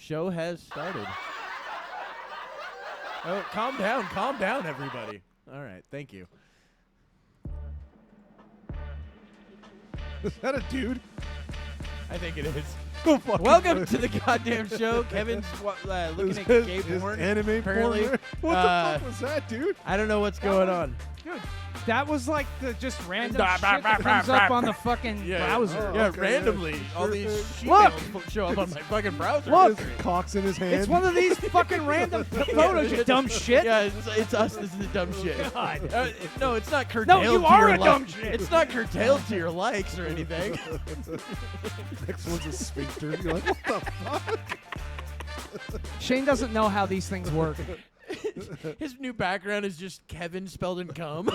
Show has started. Oh, calm down, everybody. All right, thank you. Is that a dude? I think it is. Go fucking Welcome to the goddamn show. Kevin's looking at gay porn. Anime apparently. porn. What the fuck was that, dude? I don't know what's going on. Dude, that was like the just random shit that comes up on the fucking browser. Yeah, okay, randomly. yeah. All these Look. show up on my fucking browser. Look. Cock's in his hand. It's one of these fucking random photos, you dumb shit. Yeah, it's us. This is the dumb shit. God. No, it's not curtailed. No, you to are your a dumb shit. It's not curtailed to your likes or anything. Next one's a sphincter. You're like, what the fuck? Shane doesn't know how these things work. His new background is just Kevin spelled in cum.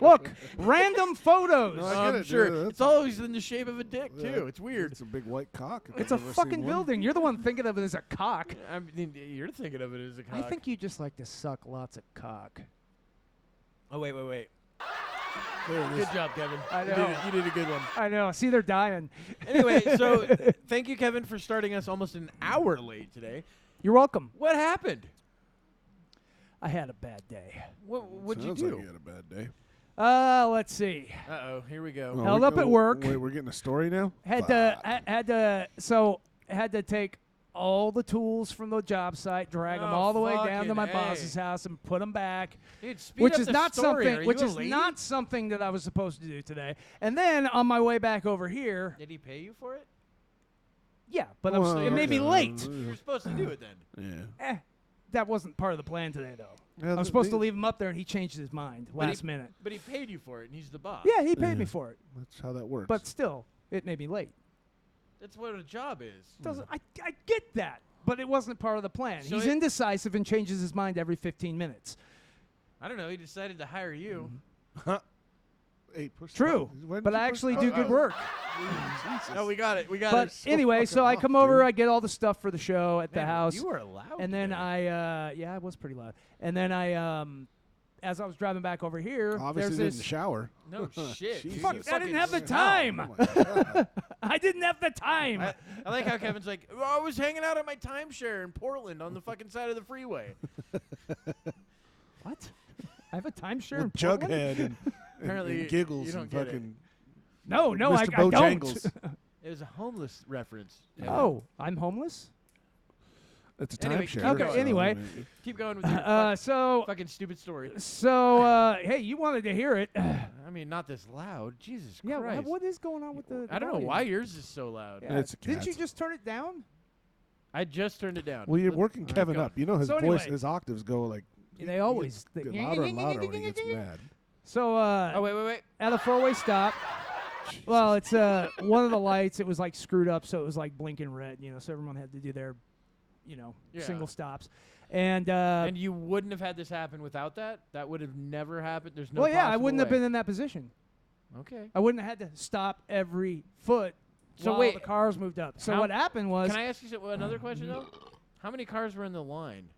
Look, random photos. No, I get I'm it, sure. dude. It's always in the shape of a dick, too. It's weird. It's a big white cock. if It's I've a ever fucking seen one. building. You're the one thinking of it as a cock. I mean, you're thinking of it as a cock. I think you just like to suck lots of cock. Oh, wait. There it is. Good job, Kevin. I You know. did it. You did a good one. I know. See, they're dying. Anyway, so thank you, Kevin, for starting us almost an hour late today. You're welcome. What happened? I had a bad day. What'd you Sounds do? like you had a bad day. Let's see. Uh-oh, here we go. Oh, Held we- up at work. Wait, we're getting a story now? Had to take all the tools from the job site, drag them Oh, all the way down to my fucking A. boss's house, and put them back. Dude, speed Which up is the not story. Are something. you Which a is lady? not something that I was supposed to do today. And then on my way back over here, Did he pay you for it? yeah, but Well, it made me okay. late. You were supposed to do it then. Yeah. That wasn't part of the plan today, though. Yeah, I was supposed to leave him up there, and he changed his mind last minute. But he paid you for it, and he's the boss. Yeah, he paid me Yeah. for it, That's how that works. but still, it made me late. That's what a job is. Doesn't I get that, but it wasn't part of the plan. So He's it- indecisive and changes his mind every 15 minutes. I don't know. He decided to hire you. Hey, push the True, button. When did but you I push actually the do button? good work. Jesus. No, we got it. We got But it. so anyway, so fucking I come off, over, dude. I get all the stuff for the show at the Man, house, You were loud. and then today. I was pretty loud. And then as I was driving back over here, Obviously there's didn't this. shower. No shit. Jesus. dude, Fuck, you I didn't have the fucking- time. Oh, my God. I didn't have the time. I like how Kevin's like, "Oh, I was hanging out at my timeshare in Portland on the fucking side of the freeway. What? I have a timeshare in With Portland? Jughead and Apparently, Giggles you don't and get it. fucking No, I Mr. don't. Bojangles. It was a homeless reference. Oh, I'm homeless? It's a Anyway, timeshare. okay, so, anyway. I mean, Keep going with your So, fucking stupid story. hey, you wanted to hear it. I mean, not this loud. Jesus Yeah, Christ. what is going on with the I don't know volume? why yours is so loud. Yeah. It's a Didn't you cat. just turn it down? I just turned it down. Well, you're Let- working all right, Kevin go. up. You know his So voice, anyway. his octaves go like. They always get louder and louder when he gets mad. So, Oh, wait. at a four-way stop. Well, it's one of the lights. It was like screwed up, so it was like blinking red. So everyone had to do their, Yeah. single stops. And And you wouldn't have had this happen without that? That would have never happened? There's no well, yeah, I possible wouldn't have way. been in that position. Okay. I wouldn't have had to stop every foot So while wait, the cars moved up. So how- what happened was Can I ask you another question, though? How many cars were in the line?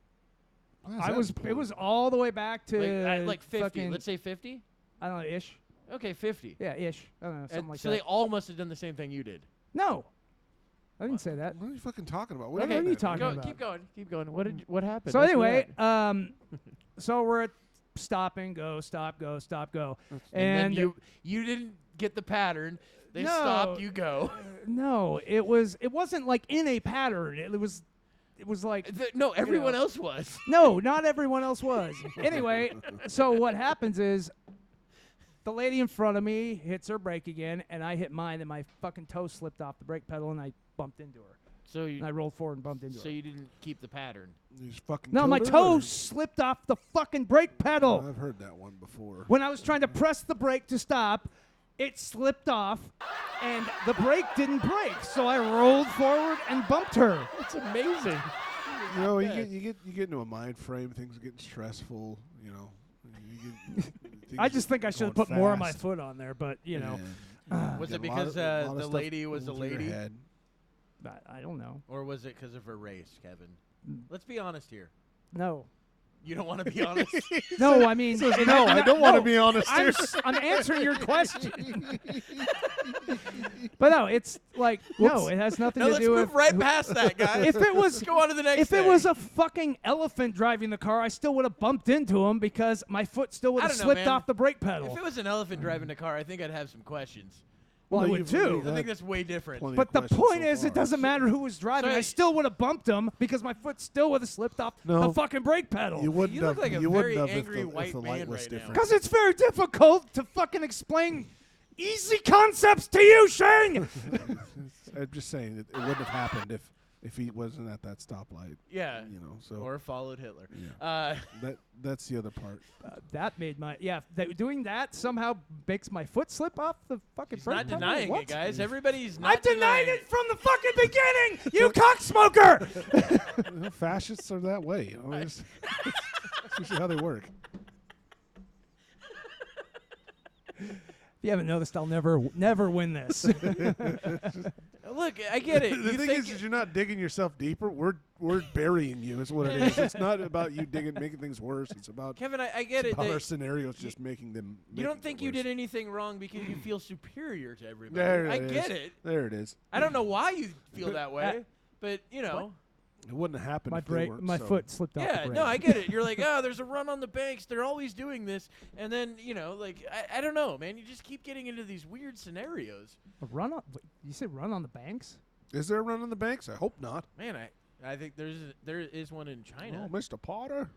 it was all the way back to Like 50. fucking, Let's say 50? I don't know, ish. Okay, 50. Yeah, ish. I don't know, something And like so that. they all must have done the same thing you did. No, I didn't say that. What are you fucking talking about? Okay, do what are you mean? talking Go, about? Keep going. What happened? So Let's hear anyway, that. so we're at stop and go, stop, go, stop, go, and then you didn't get the pattern. They No. stopped. You go. no, it wasn't like in a pattern. It was like No, everyone else was. no, not everyone else was. Anyway, so what happens is the lady in front of me hits her brake again, and I hit mine, and my fucking toe slipped off the brake pedal, and I bumped into her. So And I you, rolled forward and bumped into so her. you didn't keep the pattern. You just fucking No, my killed her, toe or- slipped off the fucking brake pedal. I've heard that one before. When I was trying to press the brake to stop, it slipped off, and the brake didn't break. So I rolled forward and bumped her. That's amazing. You know, Yeah. you get into a mind frame. Things are getting stressful. You know. I just think I should have going put more of my fast. foot on there, but you know, Was Get it a lot because of- lot of the stuff lady was a going through your lady? head. I don't know. Or was it because of her race, Kevin? Mm. Let's be honest here. No, You don't want to be honest. No, I mean, No, I don't want to be honest I'm, here. I'm answering your question. But no, it's like, no, it has nothing No, to let's do move with. right past that, guys. If it was, Let's go on to the next if it thing. was a fucking elephant driving the car, I still would have bumped into him because my foot still would I have don't know, slipped man. off the brake If pedal. it was an elephant driving the car, I think I'd have some questions. Well, I Well, would you've too. already I think had that's way different. plenty But of the questions point so is, it far. doesn't matter who was driving. So I still would have bumped him because my foot still would have slipped off No. the fucking brake pedal. You wouldn't You look have. like a you very wouldn't have angry if the, white if the man light was right now. different. Because it's very difficult to fucking explain easy concepts to you, Shane. I'm just saying it wouldn't have happened if he wasn't at that stoplight. Yeah. You know, so Or followed Hitler. Yeah. that's the other part. That made my doing that somehow makes my foot slip off the fucking He's brake not pedal? denying What? it, guys. Everybody's not I've denied denying it from the fucking beginning. You cocksmoker. You know, fascists are that way. You know, it's usually how they work. If you haven't noticed, I'll never win this. Look, I get it. The You thing think is you're not digging yourself deeper. We're burying you. Is what it is. It's not about you making things worse. It's about Kevin, I get it's it. about that our scenarios just making them. you don't making think it you worse. did anything wrong because you feel superior to everybody. There I it get is. it. There it is. I don't know why you feel that way, but you know. It wouldn't have happened. my if they brake, weren't my so- foot slipped off the Yeah, brake. no, I get it. You're like, oh, there's a run on the banks. They're always doing this. And then, you know, like, I don't know, man. You just keep getting into these weird scenarios. A run on? Wait, you said run on the banks? Is there a run on the banks? I hope not. Man, I think there is one in China. Oh, Mr. Potter.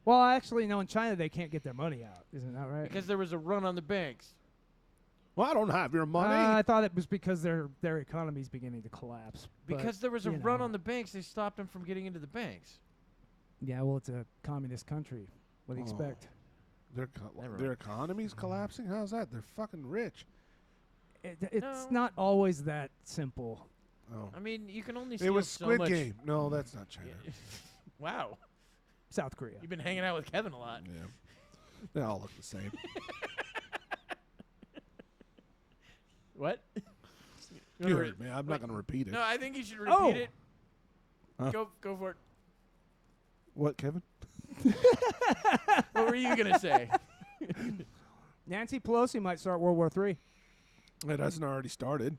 Well, I actually know in China they can't get their money out. Isn't that right? Because there was a run on the banks. Well, I don't have your money. I thought it was because their economy's beginning to collapse. but, Because there was a you run know. on the banks, they stopped them from getting into the banks. Yeah, well, it's a communist country. What do you Oh. expect? Never Their mind. economy's collapsing. How's that? They're fucking rich. It's No. not always that simple. Oh, I mean, you can only it steal was so Squid much. Game. No, that's not China. Yeah. Wow. South Korea. You've been hanging out with Kevin a lot. Yeah, they all look the same. What? You heard me. I'm not going to repeat it. No, I think you should repeat Oh. it. Huh? Go for it. What, Kevin? What were you gonna say? Nancy Pelosi might start World War III. It hasn't already started.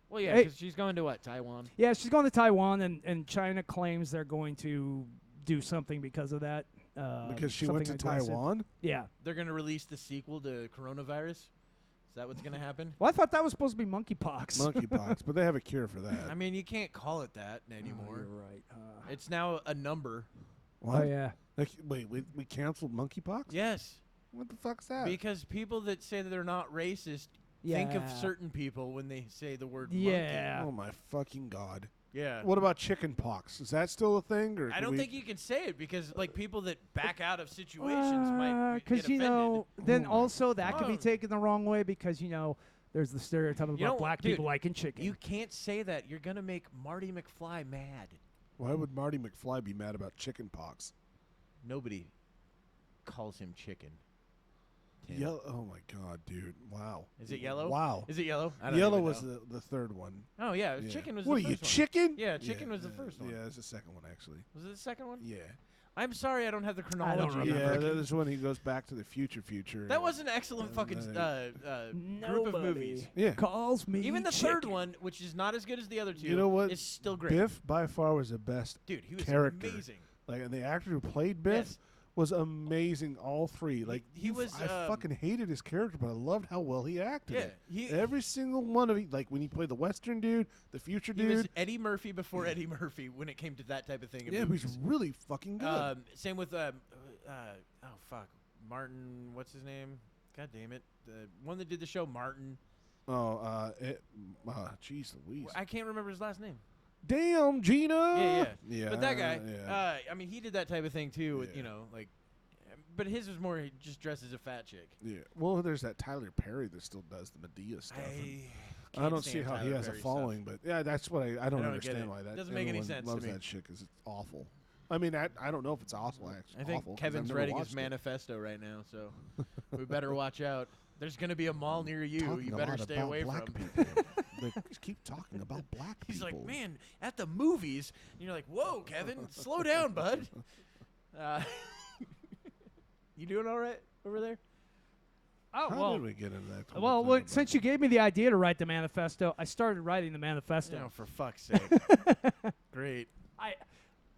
Well, yeah, Hey. because she's going to what? Taiwan. Yeah, she's going to Taiwan, and China claims they're going to do something because of that. Because she went to something aggressive. Taiwan? Yeah. They're gonna release the sequel to Coronavirus. Is that what's gonna happen? Well, I thought that was supposed to be monkeypox. Monkeypox, but they have a cure for that. I mean, you can't call it that anymore. Oh, you're right. It's now a number. What? Oh, yeah. Like, wait, we canceled monkeypox? Yes, What the fuck's that? because people that say that they're not racist think of certain people when they say the word Yeah. Oh my fucking god! monkey. Yeah. What about chicken pox? Is that still a thing? Or I can don't we- think you can say it because like people that back out of situations might get Because, you offended. know, then Oh my also that could be Oh. taken the wrong way because, you know, there's the stereotype You about know, black dude, people liking chicken. You can't say that. You're gonna make Marty McFly mad. Why would Marty McFly be mad about chicken pox? Nobody calls him chicken. Tim. Yellow. Oh my god, dude! Wow. Is it yellow? Wow. Is it yellow? I don't Yellow even was know. the third one. Oh yeah, Yeah. chicken was What the are you, first one. chicken? Yeah, chicken was the first one. Yeah, it's the second one actually. Was it the second one? Yeah. I'm sorry, I don't have the chronology. remember. Yeah, Ricky. that is when he goes back to the future. That was an excellent fucking group of movies. Yeah. calls me Even the third chicken. one, which is not as good as the other two, You know what? is still great. Biff by far was the best. Dude, he was character. amazing. Like, and the actor who played Biff Yes. was amazing. All three. Like he was, I fucking hated his character, but I loved how well he acted. Yeah, it. he Every single one of like when he played the Western dude, the future he was dude. Eddie Murphy before Eddie Murphy when it came to that type of thing. in Yeah, but he's movies. really fucking good. Same with oh fuck, Martin. What's his name? God damn it, the one that did the show, Martin. Jeez Louise. I can't remember his last name. Damn, Gina. Yeah. Yeah. But that guy, Yeah. I mean, he did that type of thing too. With, Yeah. you know, like, but his was more he just dressed as a fat chick. Yeah. Well, there's that Tyler Perry that still does the Medea stuff. and I can't don't see stand how he Tyler has Perry a stuff. following, but yeah, that's what I don't don't get understand it. why that Doesn't make any everyone sense to loves me. that shit because it's awful. I mean, I don't know if it's awful. Actually, I think awful, 'cause I've Kevin's never writing watched his it. manifesto right now, so we better watch out. There's gonna be a mall near you. Talking You a better lot stay about away black from. people. They just keep talking about black people. He's like, man, at the movies, and you're like, whoa, Kevin, slow down, bud. You doing all right over there? Oh, How well. did we get into that? Well, since you gave me the idea to write the manifesto, I started writing the manifesto. No, for fuck's sake. Great.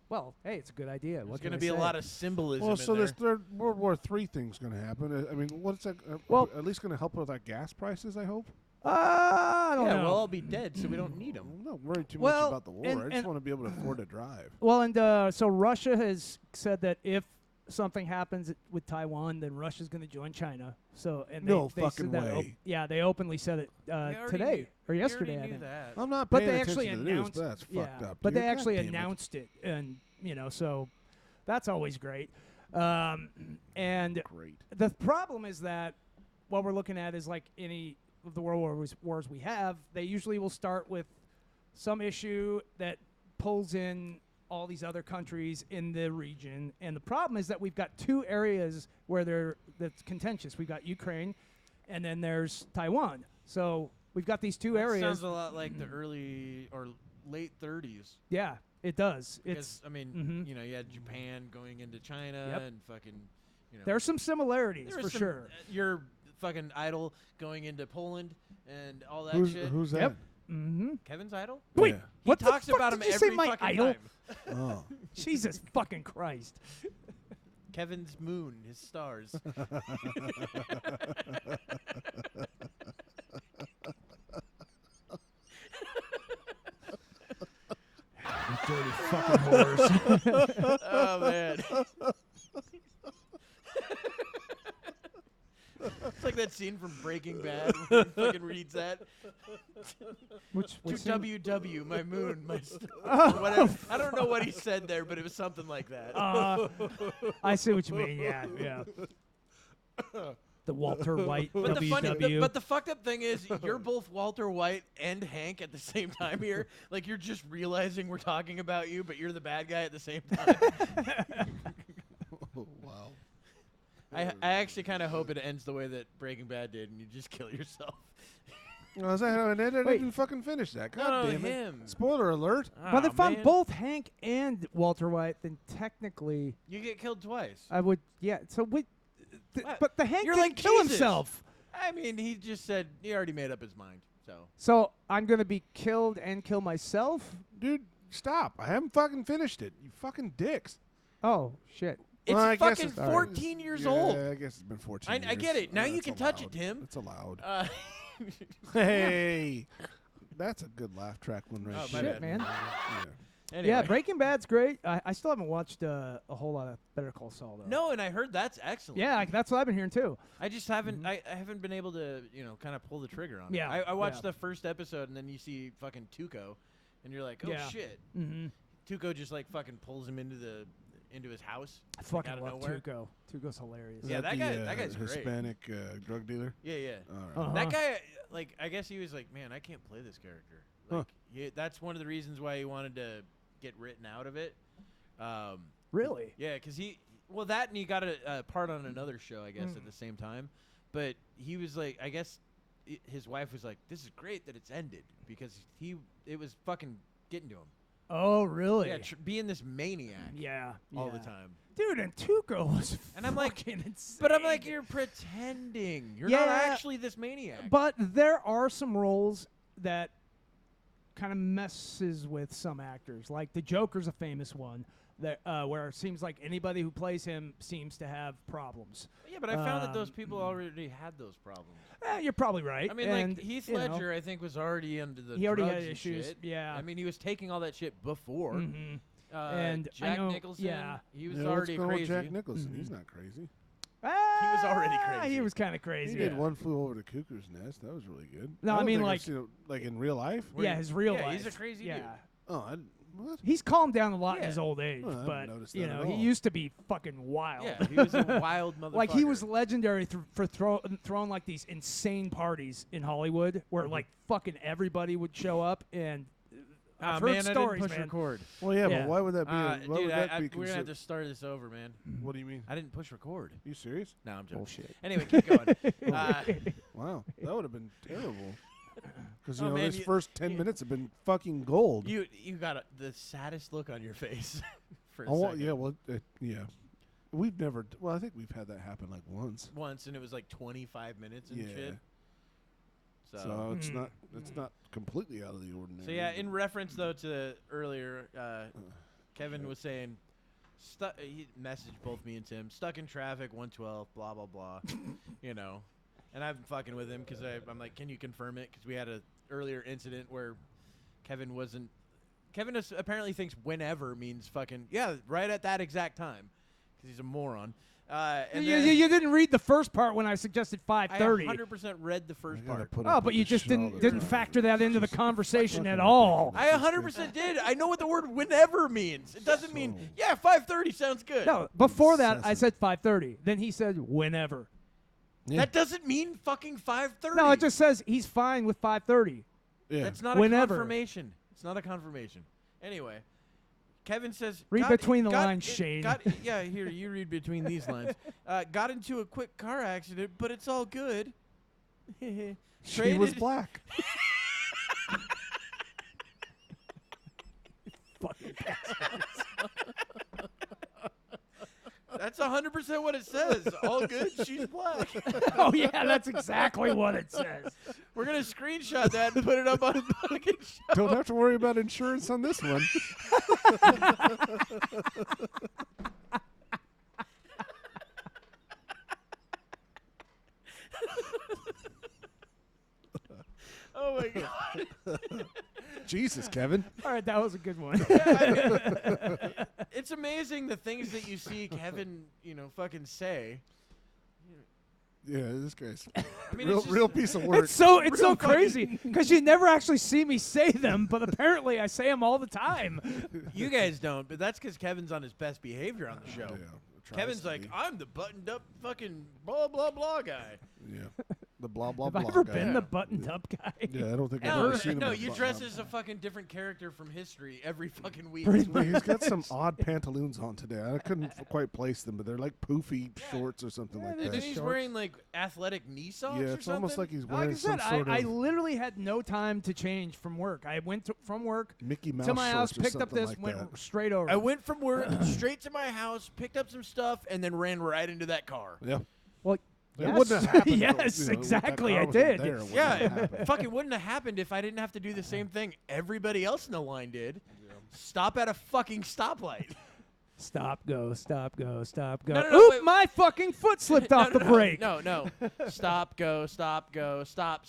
Well, hey, it's a good idea. There's What going to can be I a say? lot of symbolism Well, so in this there. third World War III thing's going to happen. I mean, what's that? Well- At least going to help with our gas prices, I hope. I don't Yeah, know. we'll all be dead, so we don't need them. I'm not worried too Well, much about the war. and- I just and- want to be able to afford to drive. Well, and so Russia has said that if something happens with Taiwan, then Russia's going to join China. So, and No they fucking said that way. yeah, they openly said it today or yesterday. We I already knew think. that. I'm not But paying they attention actually to the news, announced, but that's fucked up. But dude. they actually God damn it. announced it, and so that's always great. And Great. the problem is that what we're looking at is like any of the world wars we have. They usually will start with some issue that pulls in all these other countries in the region, and the problem is that we've got two areas where that's contentious. We've got Ukraine, and then there's Taiwan. So we've got these two That areas. sounds a lot like the early or late 30s. Yeah, it does. Because, It's I mean, mhm. you know, you had Japan going into China Yep. and fucking, you know. There's some similarities there was for some- sure. Your fucking idol going into Poland and all that shit. Who's that? Yep. Mm-hmm. Kevin's idol? Wait, Yeah. He what talks the fuck about did him you every say? My fucking idol? time. Oh. Jesus fucking Christ! Kevin's moon, his stars. Dirty fucking whores. Oh man. It's like that scene from Breaking Bad where he fucking reads that. Which To scene? WW, my moon, my star. Oh. Whatever. I don't know what he said there, but it was something like that. I see what you mean. Yeah, yeah. The Walter White But WW. but the fucked up thing is, you're both Walter White and Hank at the same time here. Like you're just realizing we're talking about you, but you're the bad guy at the same time. Wow. I actually kind of hope it ends the way that Breaking Bad did, and you just kill yourself. I didn't Wait. even fucking finish that. God No, damn it. him. Spoiler alert. But if I'm man. both Hank and Walter White, then technically You get killed twice. I would. Yeah. So we. What? But the Hank You're didn't like kill Jesus. himself. I mean, he just said he already made up his mind. So So I'm gonna be killed and kill myself. Dude, stop. I haven't fucking finished it. You fucking dicks. Oh shit. it's Well, I guess fucking it's all right. 14 years Yeah, old. I guess it's been 14 I years. get it. Now you That's can touch it, allowed. Tim. It's allowed. Hey. Hey. That's a good laugh track one right Oh, there. my Shit, bad. man. Yeah. Anyway. Yeah, Breaking Bad's great. I still haven't watched a whole lot of Better Call Saul though. No, and I heard that's excellent. Yeah, that's what I've been hearing too. I just haven't. I haven't been able to, kind of pull the trigger on Yeah, it. I watched yeah. the first episode, and then you see fucking Tuco, and you're like, oh Yeah. shit. Mm-hmm. Tuco just like fucking pulls him into his house. I fucking out of love nowhere. Tuco. Tuco's hilarious. Is Yeah, that the, guy- that guy's great. Hispanic drug dealer. Yeah, yeah. All right. Uh-huh. That guy, like, I guess he was like, man, I can't play this character. Huh. Like, that's one of the reasons why he wanted to get written out of it. Really? Yeah, because he got a part on another show, I guess, at the same time. But he was like, I guess his wife was like, this is great that it's ended because it was fucking getting to him. Oh, really? Yeah, being this maniac Yeah. all the yeah. time. Dude, and Tuco was And I'm like, fucking insane. But I'm like, you're pretending. You're not Yeah. actually this maniac. But there are some roles that kind of messes with some actors. Like the Joker's a famous one, that where it seems like anybody who plays him seems to have problems. Yeah, but I found that those people already had those problems. You're probably right. I mean, and, like Heath you know, Ledger, I think, was already under the. He already had drugs and issues, shit. yeah. I mean, he was taking all that shit before. Mhm. And I Jack know- Nicholson, yeah. he was Yeah, already what's going on crazy. with Jack Nicholson? Mhm. He's not crazy. was already crazy. He was kind of crazy. He did One Flew Over the Cuckoo's Nest. That was really good. No, I don't mean, think I've like- seen it, like in real life. Where Yeah, he- his real yeah, life. he's a crazy yeah. dude. Oh, what? He's calmed down a lot in Yeah. his old age, Well, I haven't but noticed you that know, at he all. used to be fucking wild. Yeah, he was a wild motherfucker. Like he was legendary for throwing like these insane parties in Hollywood where like fucking everybody would show up and I've heard man, stories, I didn't push man. record. Well, yeah, Yeah. but why would that be? Why Dude, would that be we're gonna have considered? to start this over, man. What do you mean? I didn't push record. You serious? No, I'm joking. Bullshit. Anyway, keep going. Wow, that would have been terrible. Because Oh, man, this you- first 10 minutes have been fucking gold. you got the saddest look on your face for a Oh, well, second. yeah, well, yeah. We've never. Well, I think we've had that happen like once. Once, and it was like 25 minutes and shit. So it's not completely out of the ordinary. So yeah, in reference though to earlier, Kevin was saying, he messaged both me and Tim, stuck in traffic, 112, blah blah blah, you know, and I've been fucking with him because I'm like, can you confirm it? Because we had a earlier incident where Kevin apparently thinks whenever means fucking right at that exact time, because he's a moron. And you didn't read the first part when I suggested 5:30. I 100% read the first part. Oh, but you just didn't factor that into the conversation at all. I 100% did. I know what the word whenever means. It doesn't mean 5:30 sounds good. No, before that I said 5:30. Then he said whenever. Yeah. That doesn't mean fucking 5:30. No, it just says he's fine with 5:30. Yeah. That's not a confirmation. It's not a confirmation. Anyway, Kevin says, read between the lines, Shane. Here, you read between these lines. Got into a quick car accident, but it's all good. She was black. Fucking That's 100% what it says. All good. She's black. Oh yeah, that's exactly what it says. We're gonna screenshot that and put it up on the fucking show. Don't have to worry about insurance on this one. Oh my god. Jesus, Kevin. All right, that was a good one. It's amazing the things that you see Kevin, fucking say. Yeah, this guy's I mean, real piece of work. It's so crazy because you never actually see me say them, but apparently I say them all the time. You guys don't, but that's because Kevin's on his best behavior on the show. Yeah, Kevin's like, I'm the buttoned up fucking blah blah blah guy. Yeah. The blah blah Have blah. I ever guy. been the buttoned up guy? Yeah, I don't think I've No, ever seen him. no, with you button dress up. as a fucking different character from history every fucking week. He's got some odd pantaloons on today. I couldn't quite place them, but they're like poofy shorts or something like And that. he's wearing like athletic knee socks Yeah, or it's something. almost like he's Like wearing I said, some sort I of literally had no time to change from work. I went from work Mickey Mouse to my house, shorts or picked up something this, like went that. straight over. I went from work straight to my house, picked up some stuff, and then ran right into that car. Yeah. Well, It yes, wouldn't have happened. yes, if that exactly, car I wasn't did. there, it wouldn't Yeah, have happened. it fucking wouldn't have happened if I didn't have to do the same thing everybody else in the line did. Stop at a fucking stoplight. Stop, go, stop, go, stop, go. No, no, no, Oop, wait. my fucking foot slipped off the brake. No. Stop, go, stop, go, stop,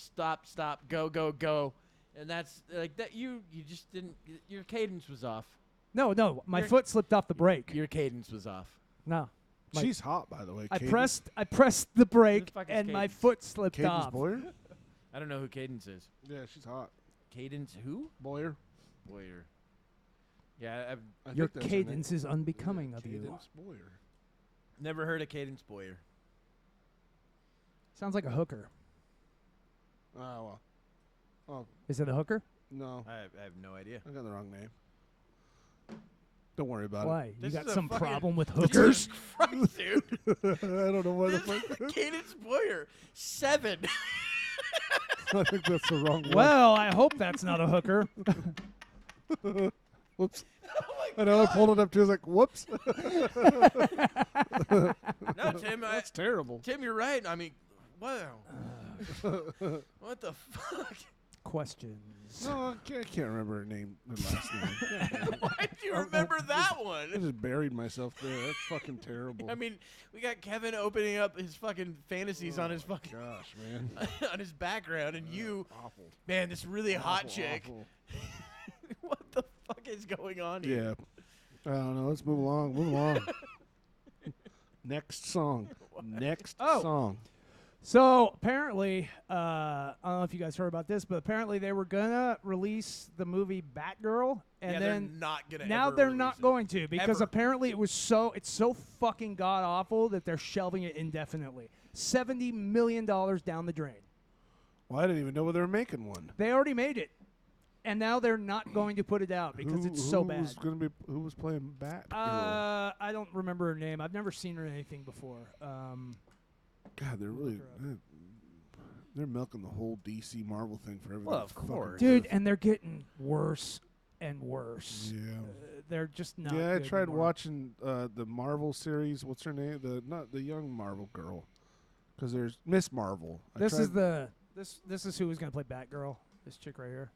go, go, go. And that's like that. You just didn't. Your cadence was off. No, my Your- foot slipped off the brake. Your cadence was off. No. My- She's hot, by the way. I Cadence- pressed the brake fuck is and my Cadence? foot slipped Cadence off. Boyar? I don't know who Cadence is. Yeah, she's hot. Cadence who? Boyar. Boyer. Yeah, I've I Your think that's her cadence name. is unbecoming Yeah, of you. Cadence Boyar. never heard of Cadence Boyer. Sounds like a hooker. Oh, well. Oh, Is it a hooker? no. I have no idea. I got the wrong name. Don't worry about Why? This You is got a some fucking- problem with Jesus hookers? Christ, dude. it. I don't know why the fuck. Cadence Boyer. 7. I think that's the wrong one. Well, I hope that's not a hooker. Whoops. Oh I know. I pulled it up too. I was like, whoops. No, Tim. That's terrible. Tim, you're right. I mean, wow. What the fuck? Questions. No, I can't remember her name, her last name. Why do you remember that I one? just buried myself there. That's fucking terrible. I mean, we got Kevin opening up his fucking fantasies on his fucking Gosh, man. on his background, and you, Awful. man, this really hot Awful, chick. awful. What the fuck is going on here? Yeah. I don't know. Let's move along. Move along. Next song. Next Oh. song. So apparently, I don't know if you guys heard about this, but apparently they were gonna release the movie Batgirl, and Yeah, then they're not gonna. now ever they're release not it. going to because Ever. apparently it's so fucking god awful that they're shelving it indefinitely. $70 million down the drain. Well, I didn't even know whether they were making one. They already made it, and now they're not going to put it out because it's so bad. Who was playing Batgirl? I don't remember her name. I've never seen her in anything before. God, they're milking the whole DC Marvel thing for everything. Well, of it's fucking course. Dude, worth. and they're getting worse and worse. Yeah. They're just not. Yeah, I good tried anymore. watching the Marvel series. What's her name? Not the young Marvel girl, because there's Miss Marvel. This is who was gonna play Batgirl. This chick right here.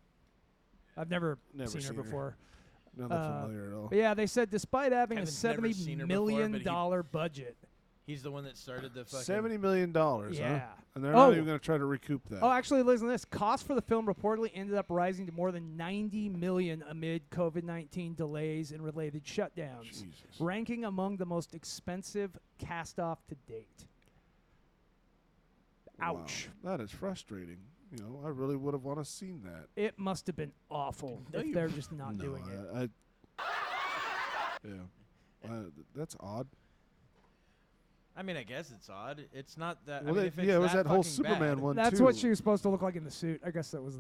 I've never seen her before. Nothing familiar at all. But yeah, they said despite having Kevin's a never $70 seen her million before, budget. He's the one that started the fucking. $70 million, Yeah. huh? And they're not even going to try to recoup that. Oh, actually, listen to this. Costs for the film reportedly ended up rising to more than $90 million amid COVID-19 delays and related shutdowns, Jesus. ranking among the most expensive cast-off to date. Ouch. Wow. That is frustrating. You know, I really would have wanted to seen that. It must have been awful if they're just not doing it. That's odd. I mean, I guess it's odd. It's not that. Well, I mean, if it's it was that whole fucking Superman bad. one That's too. what she was supposed to look like in the suit. I guess that was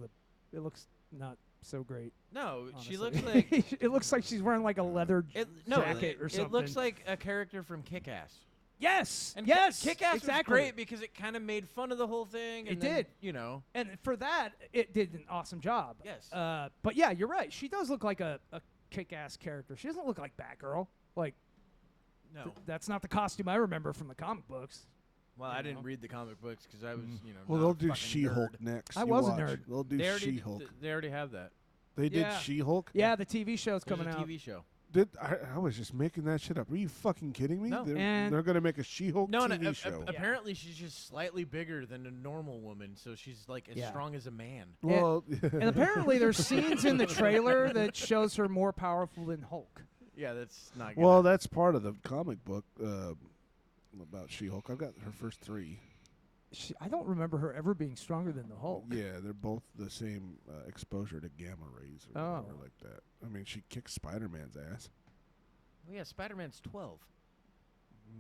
it looks not so great. No, she honestly. looks like. It looks like she's wearing like a leather jacket or something. It looks like a character from Kick-Ass. Yes. And yes. Kick-Ass exactly. was great because it kind of made fun of the whole thing. And It then, did. You know. And for that, it did an awesome job. Yes. But yeah, you're right. She does look like a kick-ass character. She doesn't look like Batgirl. Like, No. that's not the costume I remember from the comic books. Well, I didn't read the comic books because I was, you know. Well, not they'll a do fucking She-Hulk nerd. next. I You was a watch. nerd. They'll do She-Hulk. They already have that. They did Yeah. She-Hulk? Yeah, the TV show's There's coming a out. TV show. I was just making that shit up. Are you fucking kidding me? No. They're going to make a She-Hulk No, TV show. apparently she's just slightly bigger than a normal woman, so she's like as strong as a man. Well, And apparently there's scenes in the trailer that shows her more powerful than Hulk. Yeah, that's not good. well, that's part of the comic book about She-Hulk. I've got her first 3. I don't remember her ever being stronger than the Hulk. Yeah, they're both the same exposure to gamma rays or whatever like that. I mean, she kicks Spider-Man's ass. Well, yeah, Spider-Man's 12.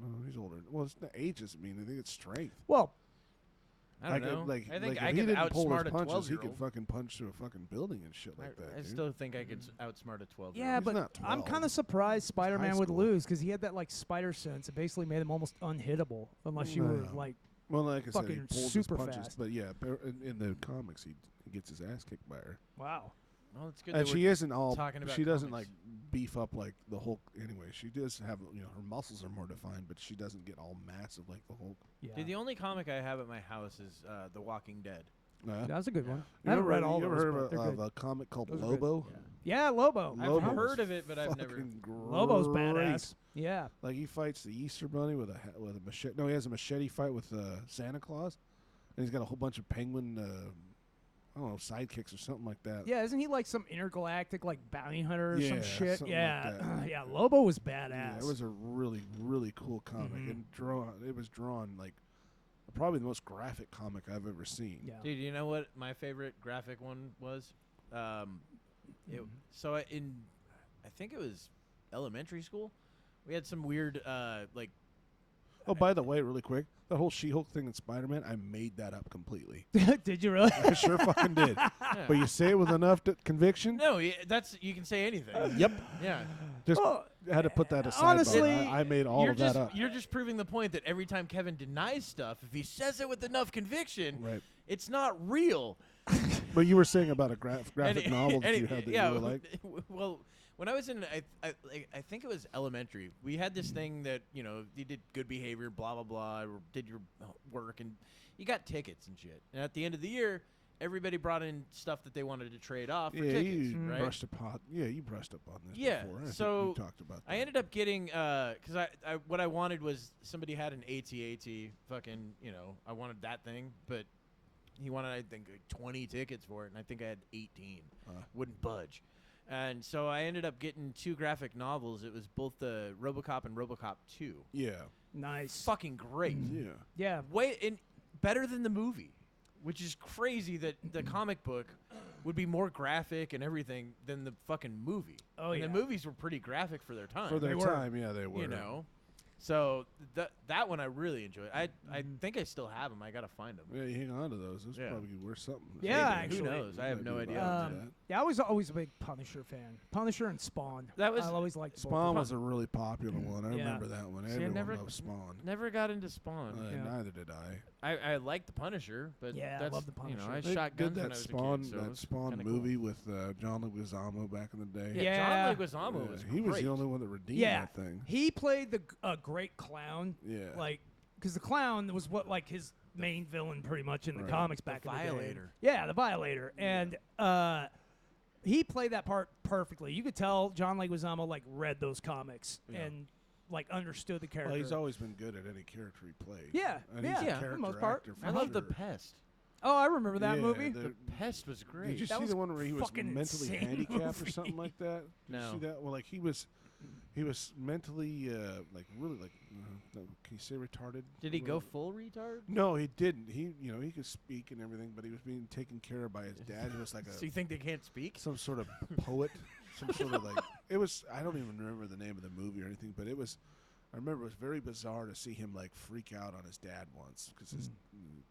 No, he's older. Well, it's not age doesn't mean. I think it's strength. Well, I don't know. Like, I think if I he could didn't pull his outsmart a punches, he 12-year-old. could fucking punch through a fucking building and shit like that. I dude. still think I could outsmart a 12-year-old. yeah, He's but not I'm 12. kind of surprised Spider-Man would school. lose because he had that like spider sense. It basically made him almost unhittable unless you were No. like. Well, like I said, he fucking pulls super his punches. fast. But yeah, in the comics, he gets his ass kicked by her. Wow. Well, it's good And that she we're isn't all. talking about She doesn't comics. like beef up like the Hulk. Anyway, she does have her muscles are more defined, but she doesn't get all massive like the Hulk. Yeah. Dude, the only comic I have at my house is The Walking Dead. That was a good one. You I haven't ever- read all you those. ever but heard they're of good. a comic called Those are good. Lobo? Yeah, Lobo. I've Lobo's heard of it, but I've never. Fucking Lobo's great. badass. Yeah. Like he fights the Easter Bunny with a machete. No, he has a machete fight with Santa Claus, and he's got a whole bunch of penguin, I don't know, sidekicks or something like that. Yeah, isn't he like some intergalactic like bounty hunter or Yeah, some shit? something Yeah. like that. Yeah, Lobo was badass. Yeah, it was a really, really cool comic, and it was drawn like probably the most graphic comic I've ever seen. Yeah. Dude, you know what my favorite graphic one was? So I think it was elementary school. We had some weird like. Oh, by the way, really quick, that whole She-Hulk thing in Spider-Man, I made that up completely. Did you really? I sure fucking did. But you say it with enough conviction? No, that's you can say anything. Yep. Yeah. Just Well, had to put that aside. honestly, but I made all you're of just that up. you're just proving the point that every time Kevin denies stuff, if he says it with enough conviction, Right. it's not real. But you were saying about a graphic And- novel that and you it- had that yeah, you were like. well, when I was in, I think it was elementary. We had this thing that you did good behavior, blah blah blah, or did your work, and you got tickets and shit. And at the end of the year, everybody brought in stuff that they wanted to trade off for Yeah, tickets, you right? brushed up. Yeah, you brushed up on this Yeah, before. I think so we talked about that. I ended up getting because I what I wanted was somebody had an AT-AT fucking I wanted that thing, but he wanted I think like 20 tickets for it, and I think I had 18. Wouldn't budge, and so I ended up getting 2 graphic novels. It was both the RoboCop and RoboCop 2. Yeah. Nice. Fucking great. Yeah. Yeah. Way and better than the movie, which is crazy that the comic book would be more graphic and everything than the fucking movie. Oh, and yeah. the movies were pretty graphic for their time. For their were. time, yeah, they were. So that one I really enjoyed. I think I still have them. I gotta find them. Yeah, you hang on to those. Those Yeah. probably worth something. Yeah, Maybe. Who actually. knows? I have no idea. Yeah, I was always a big Punisher fan. Punisher and Spawn. That was- I always liked both Spawn of was a really popular one. I Yeah. remember that one. See, I Everyone never- loved Spawn. Never got into Spawn. Yeah. Neither did I. I liked the Punisher, but Yeah, I that's, love the You know, Punisher. I They shot did guns that when I was Spawn, a kid, so it that was Spawn kinda movie with John Leguizamo back in the day. Cool. Yeah. John Leguizamo was he was great. the only one that redeemed Yeah. that thing. He played a great clown. Yeah. Like, because the clown was what like his main villain pretty much in the Right. comics The back in the day. Violator. Yeah, the Violator, and he played that part perfectly. You could tell John Leguizamo like read those comics Yeah. and like understood the character. Well, he's always been good at any character he played. Yeah, and yeah, he's a for the character most part. actor for I love The sure. Pest. Oh, I remember that Yeah, movie. The Pest was great. Did you That see was the one where he was fucking mentally insane handicapped or movie. something like that? Did No. you see that? Well, like he was mentally like really like can you say retarded? Did he go full retard? No, he didn't. He he could speak and everything, but he was being taken care of by his dad. He was like So you think they can't speak? some sort of poet, some sort of like it was. I don't even remember the name of the movie or anything, but it was. I remember it was very bizarre to see him like freak out on his dad once because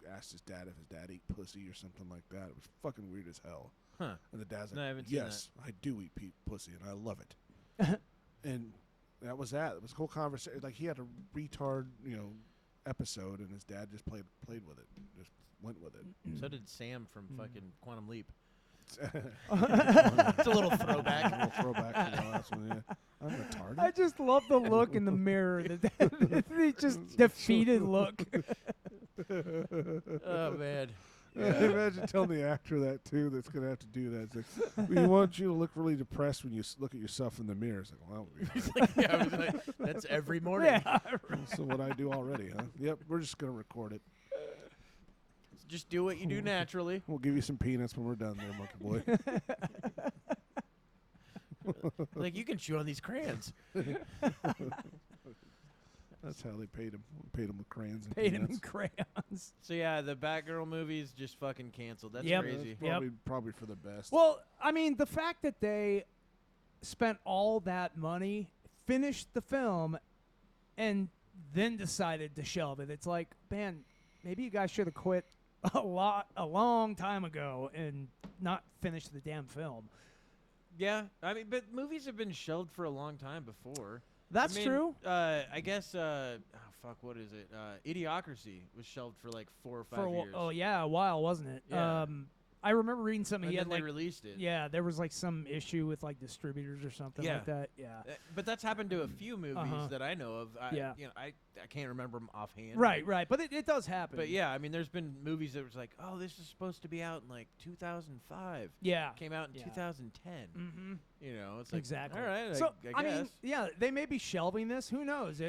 asked his dad if his dad ate pussy or something like that. It was fucking weird as hell. Huh. And the dad's No, I like, haven't seen "Yes, I do eat pussy, and I love it." And that was that. It was a whole conversation. Like he had a retard, episode, and his dad just played with it, just went with it. So did Sam from fucking Quantum Leap. It's a little throwback. A little throwback to the last one. Yeah, I'm retarded. I just love the look in the mirror. The just defeated look. Oh man. Imagine telling the actor that too. That's gonna have to do that. It's like, we want you to look really depressed when you look at yourself in the mirror. It's like, well, that would be hard. Yeah, I was like, that's every morning. Yeah. So what I do already, huh? Yep, we're just gonna record it. Just do what you do naturally. We'll give you some peanuts when we're done there, monkey boy. Like you can chew on these crayons. That's how they paid him. Paid him with crayons and Paid him in peanuts. crayons. So yeah, the Batgirl movie's just fucking canceled. That's Yep. crazy. That's probably for the best. Well, I mean, the fact that they spent all that money, finished the film, and then decided to shelve it. It's like, man, maybe you guys should have quit a long time ago and not finished the damn film. Yeah, I mean, but movies have been shelved for a long time before. That's I mean, true. I guess. What is it? Idiocracy was shelved for like 4 or 5 years. Oh yeah, a while, wasn't it? Yeah. I remember reading something. and He then had they like, released it. yeah, there was like some issue with like distributors or something Yeah. like that. Yeah. But that's happened to a few movies that I know of. Yeah. I can't remember them offhand. Right, but it does happen. But yeah, I mean, there's been movies that was like, oh, this is supposed to be out in like 2005. Yeah. Came out in Yeah. 2010. Mm-hmm. You know, it's like, Exactly. all right, So I guess. mean, yeah, they may be shelving this. Who knows?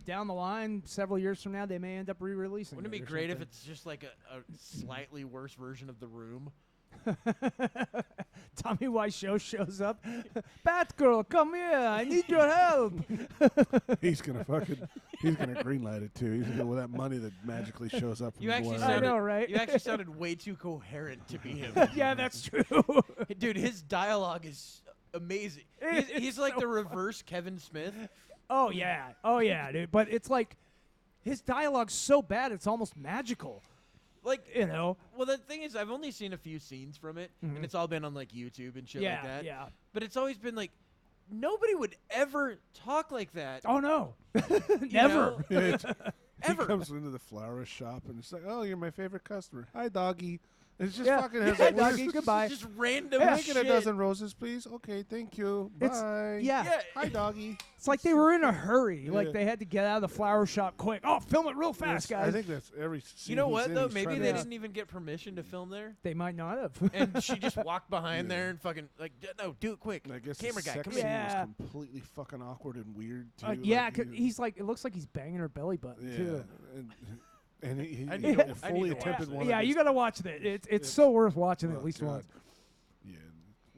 Down the line, several years from now, they may end up re-releasing. Wouldn't it be or great if something. it's just like a slightly worse version of The Room? Tommy Wiseau shows up. Batgirl, come here! I need your help. he's gonna greenlight it too. He's gonna with that money that magically shows up. From You actually nowhere. I sounded, know, right? You actually sounded way too coherent to be him. Yeah, that's true. Dude, his dialogue is amazing. He's like the reverse Kevin Smith. Oh yeah, dude. But it's like his dialogue's so bad, it's almost magical. Like, You know? well, the thing is, I've only seen a few scenes from it, and it's all been on like YouTube and shit Yeah, like that. yeah. But it's always been like, nobody would ever talk like that. Oh no, you never. know? Yeah, Ever. He comes into the flower shop and it's like, "Oh, you're my favorite customer. Hi, doggy." It's just Yeah. fucking has Hi, a doggy. Goodbye. Just random Can I shit. get a dozen roses, please? Okay, thank you. It's- Bye. Yeah. Yeah. Hi, doggy. It's like they were in a hurry. Like Yeah. they had to get out of the flower shop quick. Oh, film it real fast, Yes, guys. I think that's every scene You know he's what in, though? he's Maybe trying they to- didn't even get permission to film there, They might not have. and she just walked behind Yeah. there and fucking like, no, do it quick. I guess Camera the guy, sex come scene here. Yeah. was completely fucking awkward and weird too. Yeah, like, 'cause he's like, it looks like he's banging her belly button yeah, too. and he I need to- I fully need to watch attempted that. one. Yeah, of you his- got to watch it. It's it's- so worth watching oh, at least God. once. Yeah,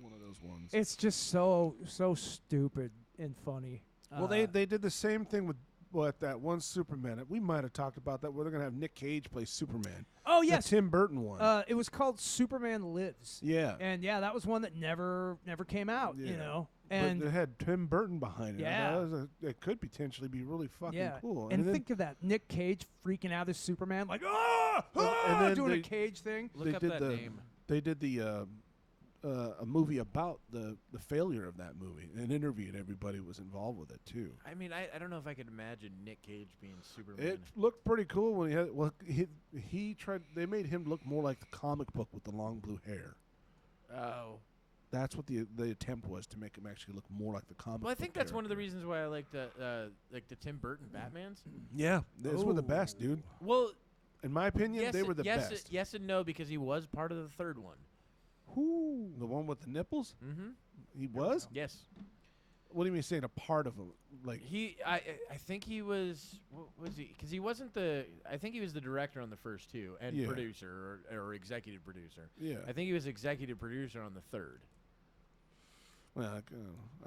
one of those ones. It's just so stupid and funny. Well, they did the same thing with that one Superman. We might have talked about that where they're gonna have Nick Cage play Superman. Oh The yes, Tim Burton one. it was called Superman Lives. yeah. And yeah, that was one that never came out. You Yeah. know, And but it had Tim Burton behind it. Yeah. It could potentially be really fucking yeah. cool. And then think of that, Nick Cage freaking out as Superman, like and then doing a they- Cage thing. Look up that name. they did a movie about the failure of that movie and interviewed everybody who was involved with it too. I mean, I don't know if I could imagine Nick Cage being Superman. It looked pretty cool when he tried. They made him look more like the comic book with the long blue hair. Oh. That's what the attempt was, to make him actually look more like the comic. Well, I book think that's one of the character. reasons why I like the Tim Burton Batmans. Yeah, those were the best, dude. Well, In my opinion, they were the yes, best. yes and no, because he was part of the third one. Who? The one with the nipples? Mm-hmm. He was? Yes. What do you mean saying a part of him? Like I think he was. What was he? Because he wasn't the. I think he was the director on the first two and Yeah. producer or executive producer. yeah. I think he was executive producer on the third. Well,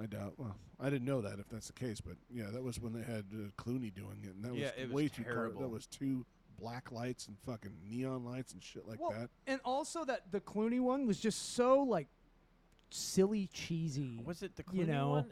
I doubt. Well, I didn't know that if that's the case, but yeah, that was when they had Clooney doing it, and that Yeah, was it was way too terrible. That was too black lights and fucking neon lights and shit like Well, that. and also that the Clooney one was just so like silly, cheesy. Was it the Clooney You know. one,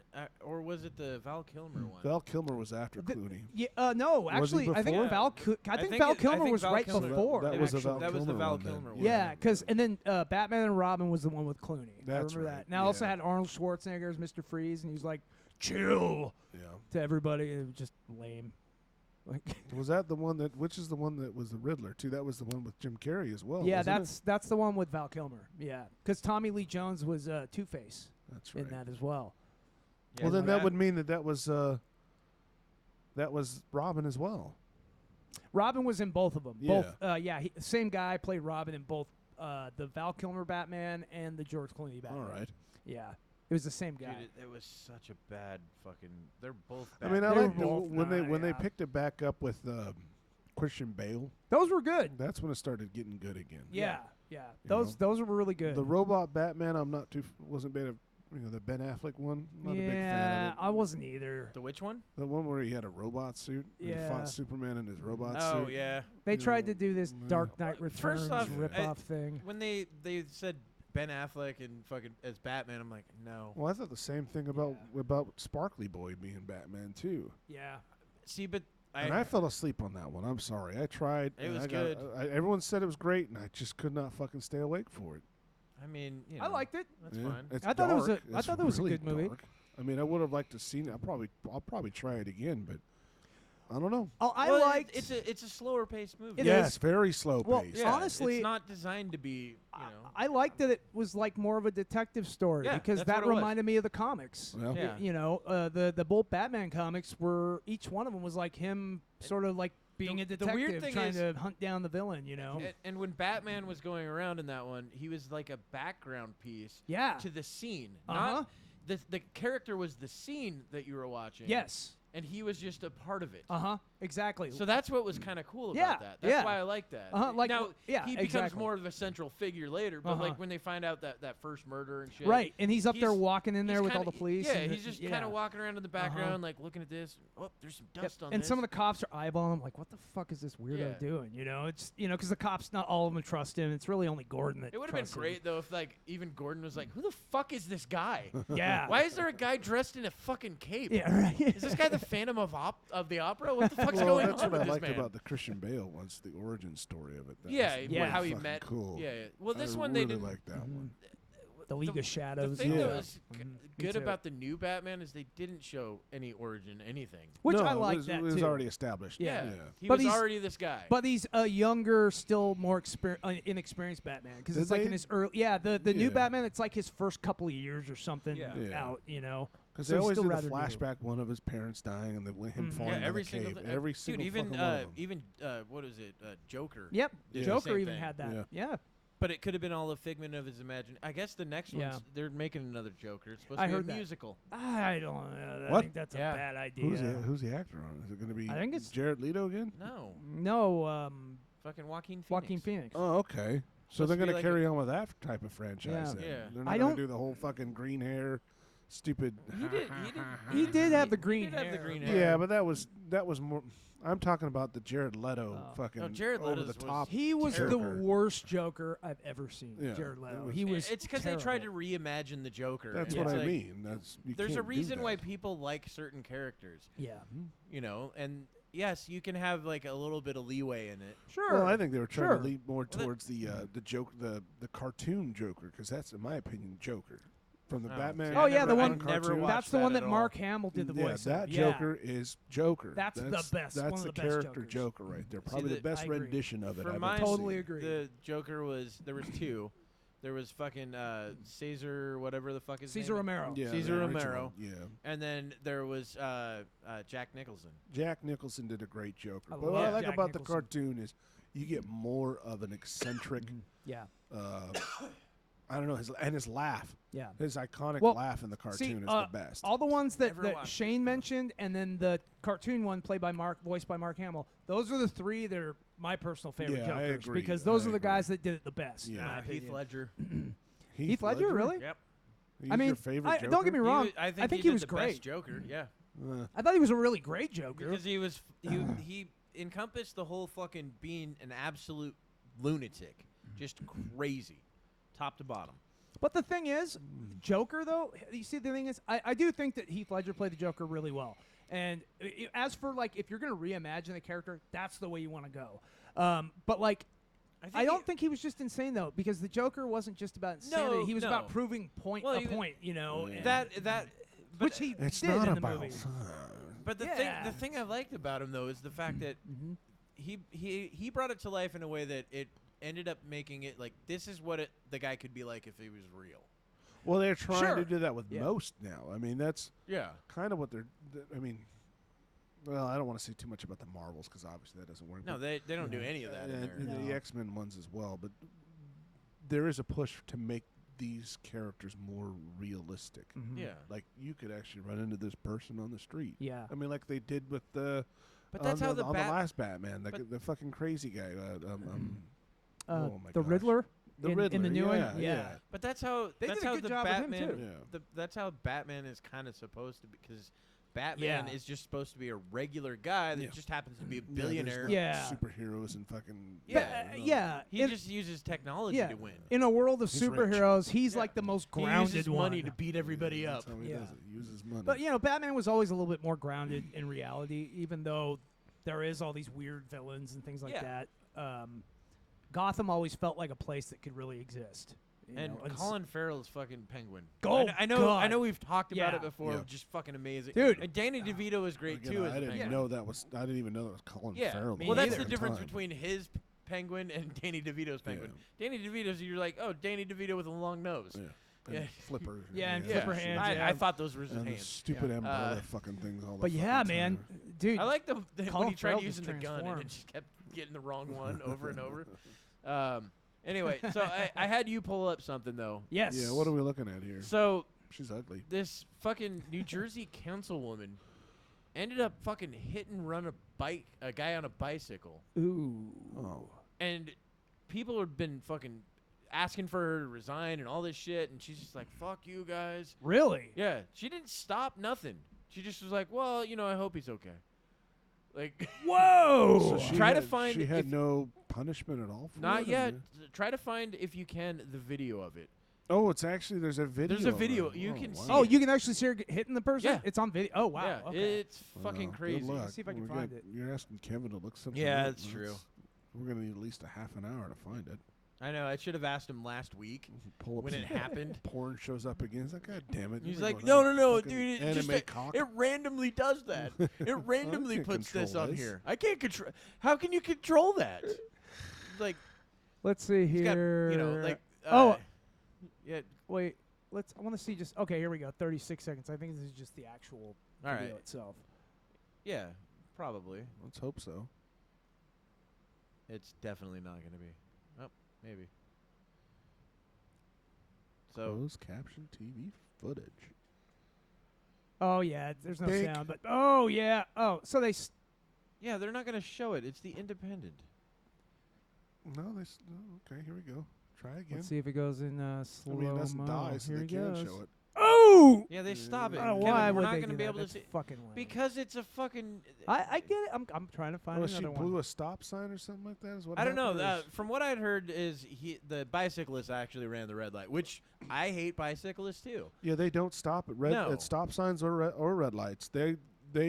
or was it the Val Kilmer one? Val Kilmer was after The- Clooney. Yeah, no, Was he actually, I think before? Val. I think think Val it- I Kilmer think was Val right Kilmer- before. That was the Actually, Val that was the Kilmer Val one then. Kilmer one. Yeah, because and then Batman and Robin was the one with Clooney. That's I remember right, that. Now I also yeah. had Arnold Schwarzenegger as Mr. Freeze, and he's like, "Chill" Yeah. to everybody. It was just lame. Like, Was that the one that? Which is the one that was the Riddler too? That was the one with Jim Carrey as well. yeah, wasn't that's the one with Val Kilmer. Yeah, because Tommy Lee Jones was Two-Face it? That's right. in that as well. Yeah, Well, then that- that would mean that was Robin as well. Robin was in both of them. Yeah. Both. Same guy played Robin in both the Val Kilmer Batman and the George Clooney Batman. All right. Yeah, it was the same guy. Dude, it was such a bad fucking. They're both. I mean, I They were like both when they yeah. picked it back up with Christian Bale. Those were good. That's when it started getting good again. Yeah. You Those were really good. The robot Batman, wasn't bad of, the Ben Affleck one. Not a big fan of it. I wasn't either. The which one? The one where he had a robot suit. And he Yeah. fought Superman in his robot Oh suit. yeah. They You tried know, to do this yeah. Dark Knight Returns First off, rip-off thing. When they said Ben Affleck and fucking as Batman, I'm like, no. Well, I thought the same thing about Sparkly Boy being Batman too. Yeah. See, but And I fell asleep on that one. I'm sorry. I tried. It and was I got- good. Everyone said it was great, and I just could not fucking stay awake for it. I mean, I liked it. That's Yeah. fine. It's I thought it was dark. I It's thought it was a really good movie. dark. I mean, I would have liked to seen it. I'll probably try it again, but I don't know. Oh, I Well, liked. it's a slower paced movie. It Yes, is. very slow Well, paced. Yeah, honestly, it's not designed to be. I liked that it was like more of a detective story Yeah, because that's that what it was. reminded me of the comics. Well, Yeah. You know, the both Batman comics were each one of them was like him sort of like being The- a the detective weird thing trying is- to hunt down the villain. You know. And when Batman was going around in that one, he was like a background piece Yeah. to the scene. Uh-huh. Not the character was the scene that you were watching. Yes. And he was just a part of it. Exactly. So that's what was kind of cool about Yeah, that. That's yeah. why I like that. Like, now, yeah, he becomes exactly. more of a central figure later, but Uh-huh. like when they find out that first murder and shit. right, and he's up there he's- walking in there he's with all kinda- the police. Yeah, and he's just yeah. kind of walking around in the background, like looking at this. Oh, there's some Yep. dust on and this. some of the cops are eyeballing him like, what the fuck is this weirdo Yeah. doing? You know, it's because the cops, not all of them trust him. It's really only Gordon that It would have been trusts him. great though if like even Gordon was like, "Who the fuck is this guy? Yeah. Why is there a guy dressed in a fucking cape? Yeah, right. Is this guy the Phantom of the Opera? What the fuck's well, going that's on what with I this liked man?" about the Christian Bale ones, the origin story of it. That Yeah, was yeah. really how he fucking met. Cool. Yeah. Well, this I one really they did. liked that one. The League of Shadows. The thing Yeah. that was Me good too. about the new Batman is they didn't show any origin, anything. Which no, I like that it was too. already established. Yeah. He But was he's- already this guy. But he's a younger, still more inexperienced Batman because Did it's like in they? his early. Yeah, the new Yeah. Batman. It's like his first couple of years or something Yeah. Yeah. out. You know, Because So they he's always still did the rather new. flashback one of his parents dying and then him Mhm. falling yeah, in every the single cave. thing. Every Dude, single even fucking one of them. even what is it? Joker. Yep. did the Joker same even thing. had that. Yeah. Yeah. But it could have been all a figment of his imagination. I guess the next Yeah. one's they're making another Joker. It's supposed I to be heard a that. musical. I don't know. I What? think that's Yeah. a bad idea. Who's the actor on? Is it going to be I think it's- Jared Leto again? No, No, fucking Joaquin Phoenix. Joaquin Phoenix. Oh, okay. So Supposed they're to be going to like carry on with that type of franchise. Yeah. Then. Yeah. They're I not going don't- to do the whole fucking green hair, stupid. He did. He did have the green He did have the hair. green Yeah. hair. Yeah, but that was more. I'm talking about the Jared Leto fucking No, Jared over Leto's the was top. He was the Joker. worst Joker I've ever seen. Yeah, Jared Leto. it was- He was. It's because they tried to terrible. reimagine the Joker. That's and what it's I like, mean. That's you There's a can't do reason why that. people like certain characters, Yeah. you know, and yes, you can have like a little bit of leeway in it. Sure. Well, I think they were trying Sure. to lead more that- towards the joke, the cartoon Joker, because that's, in my opinion, Joker from the Oh, Batman. see, Oh, I yeah, the never- I one- never cartoon. watched That's the one at that all. Mark Hamill did the yeah, voice that of. Joker is Joker. That's the best- That's one of the the best character Jokers. Joker right there. Probably the- the best I agree. rendition of it. For I've mine, ever Totally seen. agree. The Joker there was two. There was fucking Caesar, whatever the fuck his Caesar name is. Romero. Yeah, Caesar the original, Romero. Yeah, And then there was Jack Nicholson. Jack Nicholson did a great Joker. I But what I love like Jack about the Nicholson. cartoon is you get more of an eccentric. Yeah. I don't know his laugh, Yeah. his iconic Well, laugh in the cartoon see, is the best. All the ones that, Never that watched Shane mentioned, and then the cartoon one voiced by Mark Hamill. Those are the three that are my personal favorite Yeah, I Jokers agree. because those I are the agree. guys that did it the best. Yeah. in my Heath opinion. Ledger. Heath Ledger, really? Yep. He's I mean, your favorite Joker? don't get me wrong. I think he did was the great. best Joker. Yeah. I thought he was a really great Joker. Because he encompassed the whole fucking being an absolute lunatic, just crazy, top to bottom. But the thing is, Joker, though, you see, the thing is, I do think that Heath Ledger played the Joker really well. And as for, like, if you're going to reimagine the character, that's the way you want to go. But, like, I don't think he was just insane, though, because the Joker wasn't just about insanity. He was about proving point, you know. Yeah. That Which he It's did not in the about movie. fun. But the Yeah. thing I liked about him though is the fact that he brought it to life in a way that it ended up making it like this is what the guy could be like if he was real. Well, they're trying Sure. to do that with Yeah. most now. I mean, that's Yeah. kind of what I mean, well, I don't want to say too much about the Marvels because obviously that doesn't work. No, but- they don't do any of that in there. and No. the X-Men ones as well. But there is a push to make these characters more realistic. Mhm. Yeah. Like you could actually run into this person on the street. Yeah. I mean, like they did with the. But that's how on the the last Batman, but- the fucking crazy guy. Oh my the gosh. Riddler. The in Riddler, the new one, yeah. But that's how They that's did a how good the job with him, Batman too. Yeah. that's how Batman is kind of supposed to be because Batman Yeah. is just supposed to be a regular guy that Yeah. just happens to be a there's billionaire. no Yeah. superheroes and fucking. Yeah. Yeah. He in, just uses technology yeah. to win. in a world of He's rich. superheroes, he's Yeah. like the most He grounded uses one. money to beat everybody Yeah, up. That's how he Yeah. does it. He uses money. But you know, Batman was always a little bit more grounded in reality, even though there is all these weird villains and things like Yeah. that. Gotham always felt like a place that could really exist. you And know, s- Colin Farrell's fucking Penguin. Oh, I know. God. I know. We've talked about Yeah. it before. Yeah. Just fucking amazing, Dude. And Danny DeVito was great Again, too. As I the didn't Penguin. know that was. I didn't even know that was Colin Yeah. Farrell. Me Well, that's neither. the difference Time. between his Penguin and Danny DeVito's Penguin. Yeah. Danny DeVito's, you're like, oh, Danny DeVito with a long nose. Yeah. And Yeah. Flipper. Yeah, and Yeah. flipper hands. I, yeah. I thought those were his And the hands. stupid Yeah. umbrella fucking things all the But yeah, fucking man, time. dude. I like when Colin he tried Farrell using the just gun and it transformed. just kept getting the wrong one over and over. Anyway, so I had you pull up something though. Yes. Yeah, what are we looking at here? So She's ugly. this fucking New Jersey councilwoman ended up fucking hit and run a guy on a bicycle, Ooh. Oh. and people have been fucking asking for her to resign and all this shit, and she's just like, "Fuck you guys." Really? Yeah, she didn't stop nothing. She just was like, "Well, you know, I hope he's okay." Like, Whoa. So she Try to had- find She had if- no punishment at all for not it? yet. Try to find if you can the video of it. Oh, it's actually there's a video. There's a of video. it. You Oh, can wow. see Oh, it. you can actually see her hitting the person? Yeah. It's on video. Oh, wow. Yeah, okay. it's fucking Well, crazy. Good luck. See if I can We're find gonna- it. You're asking Kevin to look something Yeah, up. that's true. We're gonna need at least a half an hour to find it. I know. I should have asked him last week Pull up when it some happened. porn shows up again. He's like, God damn it! He's You're like, going no, on no, no, fucking dude. It, just, anime cock. it randomly does that. It randomly can't puts this control on this. here. I can't control. How can you control that? Like, Let's see he's got, here. you know, like. Oh. Yeah. Wait. I want to see just. Okay, here we go. 36 seconds. I think this is just the actual All video right. itself. Yeah. Probably. Let's hope so. It's definitely not going to be. Oh, maybe. So. Closed caption TV footage. Oh, yeah. There's no Big. sound. But oh, yeah. Oh, so they. Yeah, they're not going to show it. It's the Independent. No, okay, here we go. Try again. Let's see if it goes in I slow mean, it doesn't mo. die, so Here they he can goes. show it. Oh! Ooh! Yeah, they stop it. I don't know Kevin, why we're would not they going to do be that? able to That's see fucking lame. because it's a fucking. I get it. I'm trying to find Well, she another blew one. a stop sign or something like that. Is what I don't know. happened, or is- From what I'd heard, is the bicyclist actually ran the red light, which I hate bicyclists too. yeah, they don't stop at stop signs or red lights. They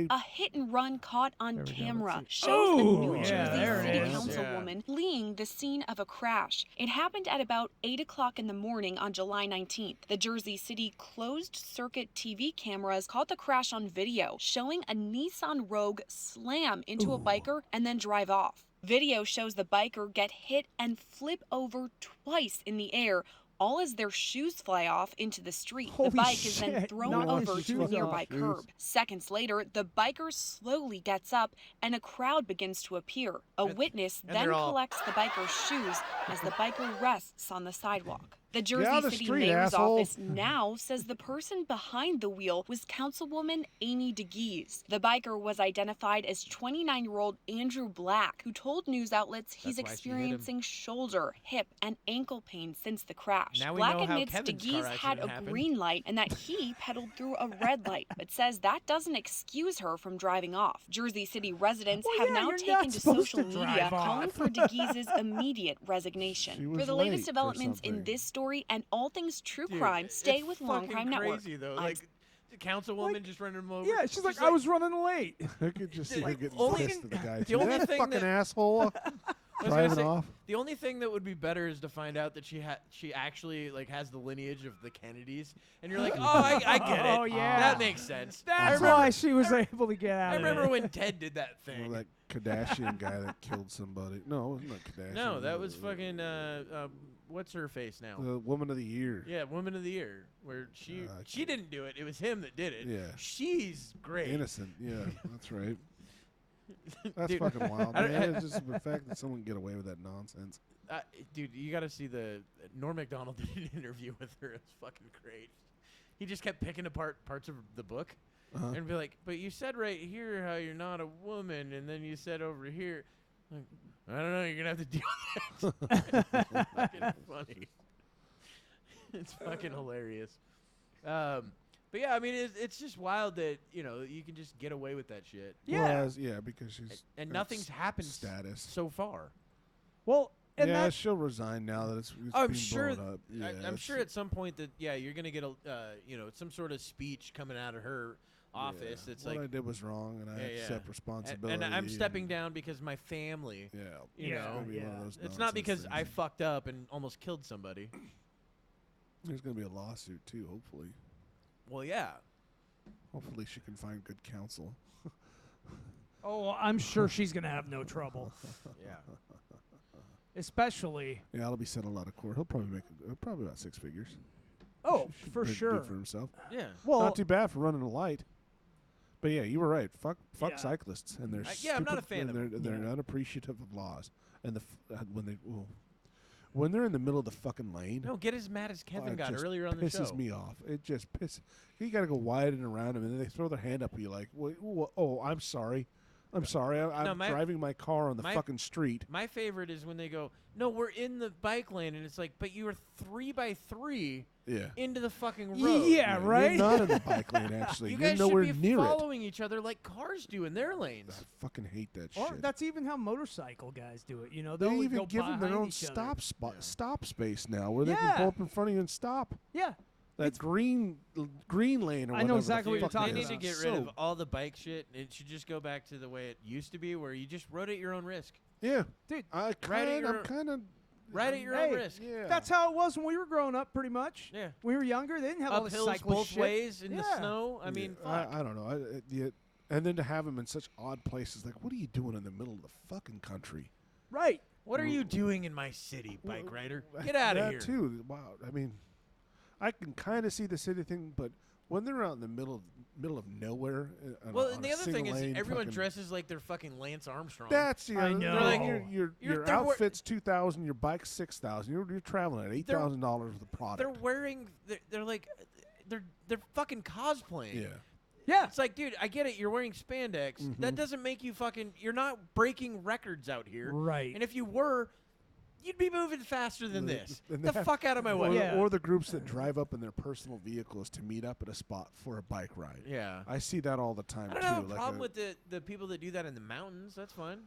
A hit and run caught on There we go, camera let's see. shows a Ooh, New yeah, Jersey there it city is. councilwoman fleeing the scene of a crash. It happened at about 8 o'clock in the morning on July 19th. The Jersey City closed-circuit TV cameras caught the crash on video, showing a Nissan Rogue slam into a biker and then drive off. Video shows the biker get hit and flip over twice in the air, all as their shoes fly off into the street. Holy the bike is then shit, thrown knock over his to a shoes nearby off. curb. Seconds later, the biker slowly gets up and a crowd begins to appear. A witness and then they're all- collects the biker's shoes as the biker rests on the sidewalk. The Get out Jersey of the City street, Mayor's asshole. office now says the person behind the wheel was Councilwoman Amy DeGise. The biker was identified as 29-year-old Andrew Black, who told news outlets he's That's why she hit him. experiencing shoulder, hip, and ankle pain since the crash. Now we Black know how admits Kevin's car DeGise had accident a happened. green light and that he pedaled through a red light, but says that doesn't excuse her from driving off. Jersey City residents Well, have yeah, now you're taken not to supposed social to media drive off. calling for DeGise's immediate She resignation. was For the late latest for developments in something. this story and all things true Dude, crime, stay it's with Long fucking Crime Network. crazy though. I'm Like the councilwoman just running him over. Yeah, she's like, I was running late. I could just see her Like, getting only- pissed at the guy. the too. only That thing fucking that- asshole I was gonna driving say, off. the only thing that would be better is to find out that she actually like has the lineage of the Kennedys, and you're like, oh, I get it. Oh, yeah. that makes sense. I That's remember, why she was able to get out I of remember it. when Ted did that thing. Or that Kardashian guy that killed somebody. No, it wasn't that Kardashian. No, that was fucking what's her face now? the Woman of the Year. Yeah, Woman of the Year, where she I didn't do it. It was him that did it. Yeah. She's great. Innocent. Yeah, that's right. That's Dude, fucking wild, I don't- man. It's just the fact that someone can get away with that nonsense. Dude, you got to see the Norm Macdonald did an interview with her. It's fucking great. He just kept picking apart parts of the book Uh-huh. and be like, "But you said right here how you're not a woman, and then you said over here, like, I don't know. You're gonna have to deal with that." It's fucking funny. It's fucking hilarious. But yeah, I mean, it's just wild that you can just get away with that shit, Yeah. Yeah, because she's and got nothing's happened status. so far. Well, and yeah, that, she'll resign now that it's I'm being sure. blown up. Yeah, I'm sure at some point that you're gonna get a some sort of speech coming out of her office. Yeah. It's what like, I did was wrong, and I Yeah, yeah. accept responsibility. and I'm stepping down because my family. Yeah, You Yeah, it's know, gonna be one of yeah. those it's not nonsense because I things. fucked up and almost killed somebody. There's gonna be a lawsuit too. Hopefully, Well, yeah. hopefully she can find good counsel. oh, I'm sure she's gonna have no trouble, Yeah. especially. Yeah, it'll be settled out of court. He'll probably make probably about 6 figures. Oh, Should for do sure. for himself. Yeah. Well, Not too bad for running a light. But yeah, you were right. Fuck Yeah. cyclists and their Yeah, I'm not a stupid- fan and of they're Yeah. unappreciative of laws and when they're in the middle of the fucking lane. No, get as mad as Kevin it got just earlier on the show. pisses me off. It just pisses. You got to go wide and around them, and then they throw their hand up at you like, "Oh, I'm sorry, I'm sorry. I'm driving my car on the fucking street." My favorite is when they go, "No, we're in the bike lane," and it's like, "But you were 3x3 Yeah. into the fucking road." yeah, right. You're not in the bike lane, actually. You You're guys nowhere should be near it. following each other like cars do in their lanes. I fucking hate that Or shit. that's even how motorcycle guys do it. They They'll even go give them their behind own each other. stop space now, where they Yeah. can pull up in front of you and stop. Yeah. That green lane or I know whatever exactly the what you're fuck They talking it need is. to get So- rid of all the bike shit. It should just go back to the way it used to be, where you just rode at your own risk. Yeah, Dude, I'm your- kind of Right at your Hey, own risk. Yeah, That's how it was when we were growing up, pretty much. Yeah. When we were younger, they didn't have all Up this hills cyclist both shit. ways in the Yeah. snow. I mean, fuck. I don't know. And then to have them in such odd places, like, what are you doing in the middle of the fucking country? Right. What are you doing in my city, bike rider? Get out of That here. too. Wow. I mean, I can kind of see the city thing, but when they're out in the middle of nowhere, Well, and the other thing is, everyone dresses like they're fucking Lance Armstrong. That's I they're know. like You're- your they're wor- outfit's $2,000, your bike's $6,000. You're traveling at $8,000 with the product. They're wearing. They're like, they're fucking cosplaying. Yeah. Yeah. It's like, dude, I get it. You're wearing spandex. That doesn't make you fucking. You're not breaking records out here. Right. And if you were, you'd be moving faster than this. and The they have- fuck out of my Or, way. Yeah. or the groups that drive up in their personal vehicles to meet up at a spot for a bike ride. Yeah. I see that all the time I too. don't have a like problem with the people that do that in the mountains. That's fine.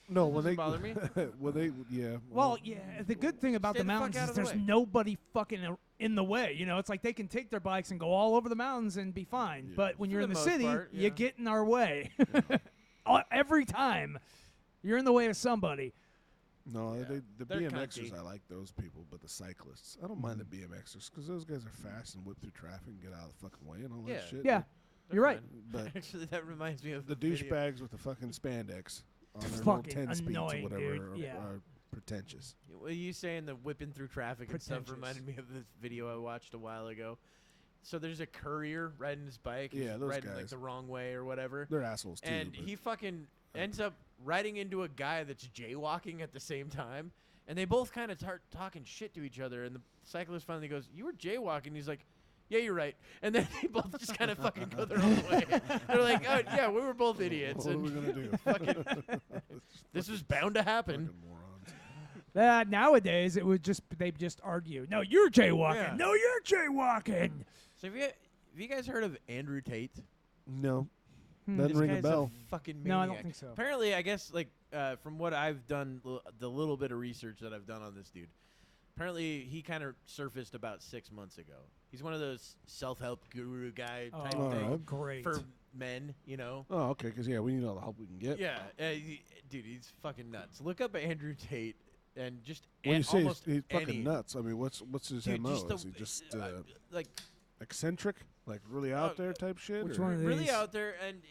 no, that when they doesn't bother me. when they yeah. Well, yeah. The good thing about Stay the the fuck mountains out is of the there's way. nobody fucking in the way. You know, it's like they can take their bikes and go all over the mountains and be fine. Yeah. But when For you're the in the most city, part, you yeah. get in our way. Every time, you're in the way of somebody. No, Yeah. the They're BMXers, cunty. I like those people, but the cyclists, I don't mind the BMXers because those guys are fast and whip through traffic and get out of the fucking way and all Yeah. that shit. Yeah, They're you're right. fine. But Actually, that reminds me of the a video. douchebags with the fucking spandex on their little Fucking 10 speeds or annoying, whatever dude. Yeah. are pretentious. Well, you saying the whipping through traffic and stuff Pretentious. reminded me of this video I watched a while ago. So there's a courier riding his bike. Yeah, he's those riding like guys. the wrong way or whatever. They're assholes too. And but he fucking ends up riding into a guy that's jaywalking at the same time. And they both kind of start talking shit to each other. And the cyclist finally goes, "You were jaywalking." He's like, "Yeah, you're right." And then they both just kind of fucking go their own way. They're like, "Oh, yeah, we were both idiots." what are And we gonna do? fucking, this was bound to happen. Fucking morons. Nowadays, it would just they'd just argue. No, you're jaywalking. Yeah. No, you're jaywalking. So have you guys heard of Andrew Tate? No, Hmm. doesn't This ring a guy's bell. fucking No, I maniac. don't think so. Apparently, I guess like from what I've done, the little bit of research that I've done on this dude, apparently he kind of surfaced about 6 months ago. He's one of those self-help guru guy type Oh, thing Alright. great. for men, you know. Oh, okay, because we need all the help we can get. Yeah, dude, he's fucking nuts. Look up Andrew Tate and just When you say almost he's fucking any- nuts, I mean, what's his Dude, MO? just Is he just like eccentric, like really out there type shit? which or- one of really these? out there, and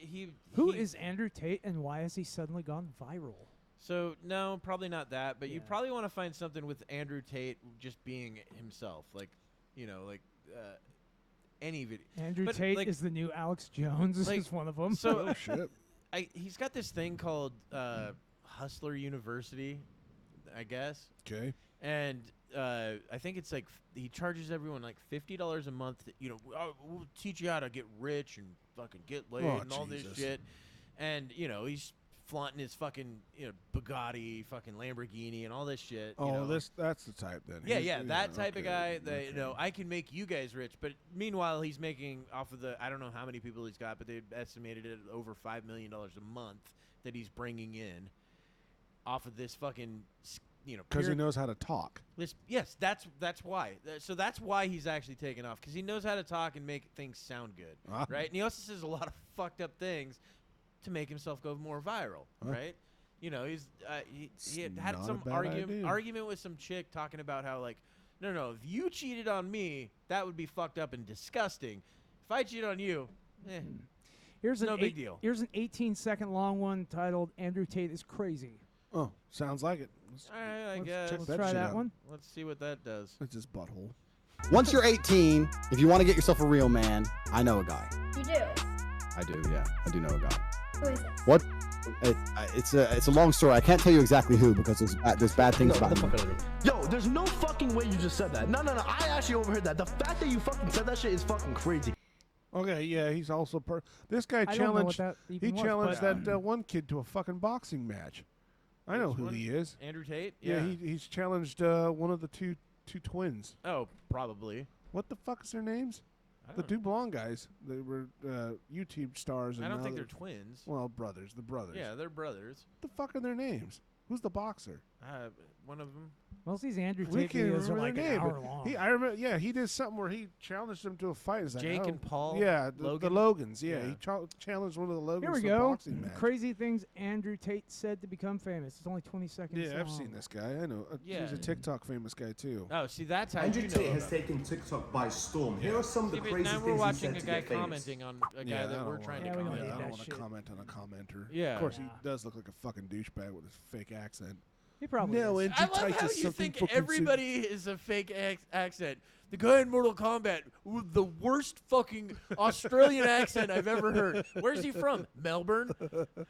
Who he- is Andrew Tate, and why has he suddenly gone viral? So no, probably not that. But you Yeah. probably want to find something with Andrew Tate just being himself, like any video. Andrew But, Tate like- is the new Alex Jones. This like, is one of them. So Oh shit! he's got this thing called Hustler University, I guess, Okay. and I think it's like he charges everyone like $50 a month. We'll teach you how to get rich and fucking get laid Oh, and all this Jesus. shit. And he's flaunting his fucking Bugatti, fucking Lamborghini, and all this shit. you know. That's the type then. Yeah, He's- yeah, that type of okay, guy that okay. I can make you guys rich, but meanwhile he's making off of I don't know how many people he's got, but they estimated it at over $5 million a month that he's bringing in off of this fucking Because he knows how to talk. yes, that's why. So that's why he's actually taken off, because he knows how to talk and make things sound good, Ah. right? And he also says a lot of fucked up things to make himself go more viral, Huh. right? He's he had not a some bad argument idea. with some chick talking about how like no, if you cheated on me, that would be fucked up and disgusting. If I cheat on you, Here's no an big deal. Here's an 18-second long one titled "Andrew Tate is Crazy." Oh, sounds like it. I let's guess. check Let's that try shit that out. one. Let's see what that does. It's his butthole. Once you're 18, if you want to get yourself a real man, I know a guy. You do? I do, yeah. I do know a guy. Who is it? What? It's a long story. I can't tell you exactly who because there's bad things about him. Yo, there's no fucking way you just said that. No. I actually overheard that. The fact that you fucking said that shit is fucking crazy. Okay, yeah, he's also this guy I don't know what challenged. that He even was, challenged but- that one kid to a fucking boxing match. I know Which who one? he is. Andrew Tate? Yeah, he's challenged one of the two twins. Oh, probably. What the fuck is their names? I The don't two blonde guys. They were YouTube stars. And I don't now think they're twins. Well, brothers. The brothers. Yeah, they're brothers. What the fuck are their names? Who's the boxer? One of them. Most of these Andrew We Tate can't videos are remember like their an name. hour but long. I remember. Yeah, he did something where he challenged them to a fight. It's like, Jake oh, and Paul. Yeah, the Logan? Logans. Yeah, Yeah. he challenged one of the Logans Here we to a go. boxing match. Crazy things Andrew Tate said to become famous. It's only 20 seconds long. Yeah, I've seen this guy. I know. Yeah. He's a TikTok famous guy too. Oh, see, that's how Andrew you know Tate has about it. taken TikTok by storm. Here are some of See, the but crazy now things we're he watching said a to guy get famous. commenting on a guy Yeah, I that don't we're wanna trying to Yeah, we don't comment need I on. that don't want shit. to comment on a commenter. Yeah. Of course, Yeah. he does look like a fucking douchebag with his fake accent. He probably No, is. Andrew I love Tate how is you something think for everybody is a fake accent. The guy in Mortal Kombat with the worst fucking Australian accent I've ever heard. Where's he from? Melbourne?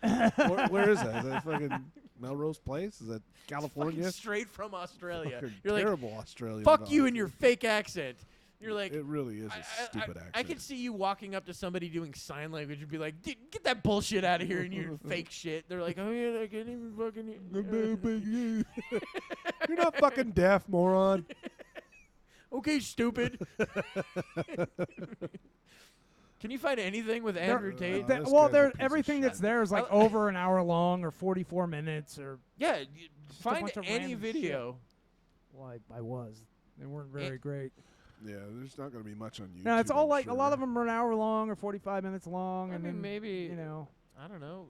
Where is that? Is that fucking Melrose Place? Is that California? Fucking straight from Australia. Fucking You're like, terrible Australian. fuck you dog. and your fake accent. You're like, It really is a stupid accent. I could see you walking up to somebody doing sign language and be like, "Dude, get that bullshit out of here and your fake shit." They're like, oh yeah, I can't even fucking. You're not fucking deaf, moron. Okay, stupid. Can you find anything with Andrew Tate? This Well, guy's a piece of everything shit. that's there is like over an hour long or 44 minutes or. Yeah, Just a find bunch of any random video. Well, I was. They weren't very great. Yeah, there's not going to be much on YouTube. No, it's all I'm like sure. a lot of them are an hour long or 45 minutes long. I and mean, then, maybe you know. I don't know.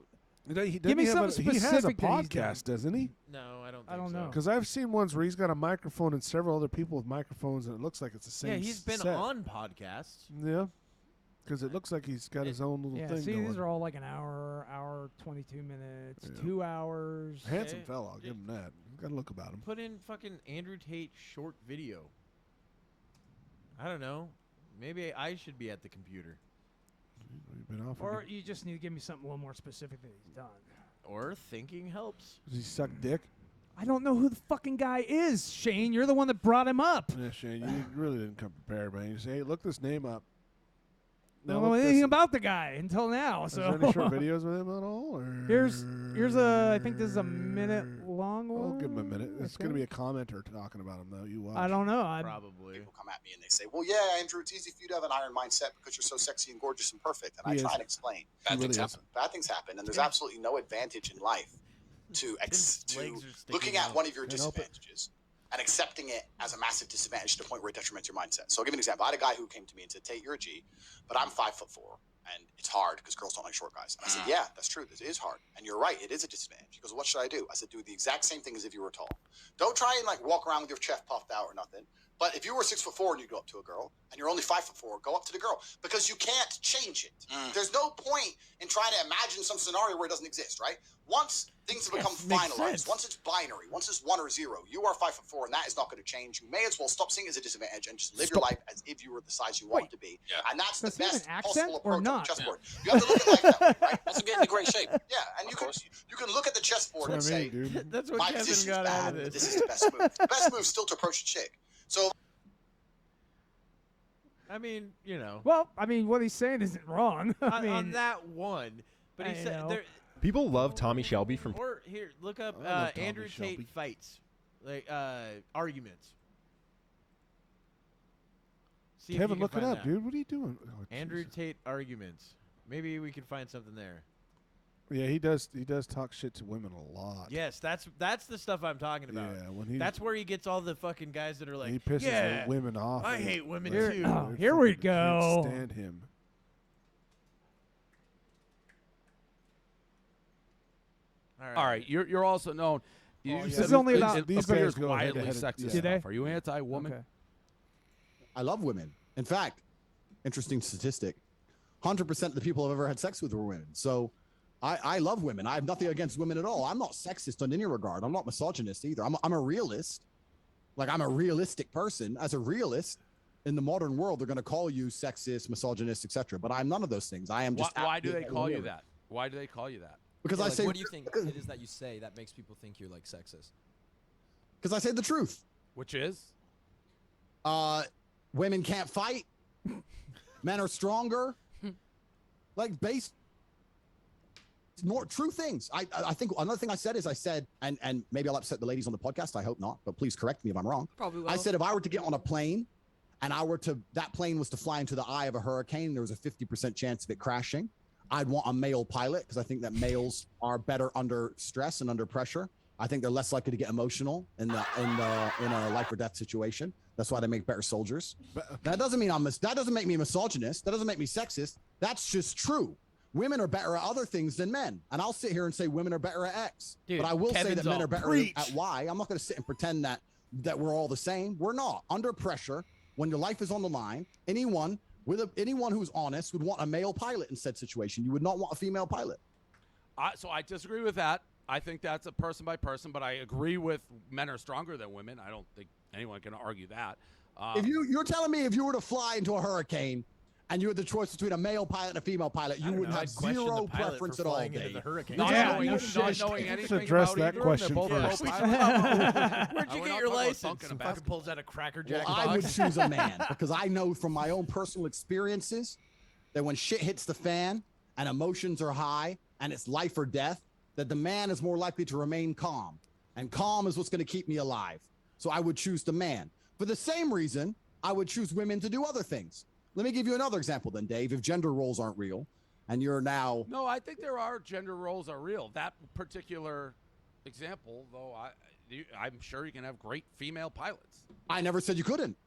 Give me something He has a specific that he's done. podcast, doesn't he? No, I don't. I don't so. know. Because I've seen ones where he's got a microphone and several other people with microphones, and it looks like it's the same. Yeah, he's been set. on podcasts. Yeah, because it looks like he's got his own little Yeah, thing see, going. these are all like an hour 22 minutes, Yeah. 2 hours. Handsome Okay. fella, I'll give him that. Got to look about him. Put in fucking Andrew Tate short video. I don't know. Maybe I should be at the computer. You've been offered. Or you just need to give me something a little more specific that he's done. Or thinking helps. Does he suck dick? I don't know who the fucking guy is, Shane. You're the one that brought him up. Yeah, Shane, you really didn't come prepared, man. You say, hey, look this name up. I don't know anything about the guy until now. Is So there any short videos with him at all? Or? here's I think this is a minute long one. I'll give him a minute. I It's going to be think. a commenter talking about him, though. You watch. I don't know. Probably. People come at me and they say, well, yeah, Andrew, it's easy for you to have an iron mindset because you're so sexy and gorgeous and perfect. And He I try is. and explain. He really is. Bad things happen, and there's absolutely no advantage in life to His legs are sticking looking at out. one of your Can't help it. disadvantages and accepting it as a massive disadvantage to the point where it detriments your mindset. So I'll give you an example. I had a guy who came to me and said, Tate, you're a G, but I'm 5'4", and it's hard because girls don't like short guys. And I said, yeah, that's true. This is hard. And you're right. It is a disadvantage. He goes, what should I do? I said, do the exact same thing as if you were tall. Don't try and like walk around with your chest puffed out or nothing. But if you were 6'4" and you go up to a girl and you're only 5'4", go up to the girl because you can't change it. There's no point in trying to imagine some scenario where it doesn't exist, right? Once things have become makes finalized, sense. once it's binary, once it's 1 or 0, you are 5'4", and that is not going to change. You may as well stop seeing it as a disadvantage and just live your life as if you were the size you want to be. Yeah. And that's Does the he have best an accent possible or approach on not? the chessboard. You have to look at life that way, right? Also get into great shape. Yeah, and you can look at the chessboard and That's what I say, mean, dude. That's what my Kevin position's got bad, out of but this. this is the best move. The best move is still to approach a chick. So I mean, you know, Well, I mean, what he's saying isn't wrong. I on, mean, on that one, but he I said know. there. People love Tommy Shelby from. Or here, look up I love Tommy Andrew Shelby. Tate fights, like arguments. See if Kevin, you look can it find up, that. dude. What are you doing? Oh, Andrew Jesus. Tate arguments. Maybe we can find something there. Yeah, he does. He does talk shit to women a lot. Yes, that's the stuff I'm talking about. Yeah, when he That's where he gets all the fucking guys that are like, he pisses yeah, the women off. I and hate women they- too. Oh, they here we freaking go. Can't stand him. All right, you're also known. You Oh, yeah. said This is only it- about- it these appears guys go wildly head-to-head. sexist Yeah. Do they? stuff. Are you anti-woman? Okay. I love women. In fact, interesting statistic: 100% of the people I've ever had sex with were women. So I love women. I have nothing against women at all. I'm not sexist in any regard. I'm not misogynist either. I'm a realist. Like, I'm a realistic person. As a realist, in the modern world, they're going to call you sexist, misogynist, etc. But I'm none of those things. I am just. Why do they absolutely call you women. that? Why do they call you that? Because Yeah, I like, say. what do you think it is that you say that makes people think you're like sexist? Because I say the truth. Which is? Women can't fight. Men are stronger. Like, true things. I think another thing I said is and maybe I'll upset the ladies on the podcast. I hope not, but please correct me if I'm wrong. Probably will. I said if I were to get on a plane and that plane was to fly into the eye of a hurricane, there was a 50% chance of it crashing. I'd want a male pilot because I think that males are better under stress and under pressure. I think they're less likely to get emotional in a life or death situation. That's why they make better soldiers. That doesn't mean that doesn't make me misogynist. That doesn't make me sexist. That's just true. Women are better at other things than men. And I'll sit here and say women are better at X. Dude, but I will say that Kevin's men all are better preach. at Y. I'm not going to sit and pretend that we're all the same. We're not. Under pressure, when your life is on the line, anyone who's honest would want a male pilot in said situation. You would not want a female pilot. So I disagree with that. I think that's a person by person, but I agree with men are stronger than women. I don't think anyone can argue that. If you're telling me if you were to fly into a hurricane and you had the choice between a male pilot and a female pilot, you wouldn't have zero preference at all, Dave. Not knowing anything address about that either, question they're both first. co-pilots. Where'd you We're get not your talking about license? dunking a Some basketball. fucking pulls out a Cracker Jack Well, box. I would choose a man because I know from my own personal experiences that when shit hits the fan and emotions are high and it's life or death, that the man is more likely to remain calm. and calm is what's going to keep me alive. So I would choose the man. For the same reason, I would choose women to do other things. Let me give you another example then, Dave. If gender roles aren't real, and you're now... No, I think there are gender roles are real. That particular example, though, I'm sure you can have great female pilots. I never said you couldn't.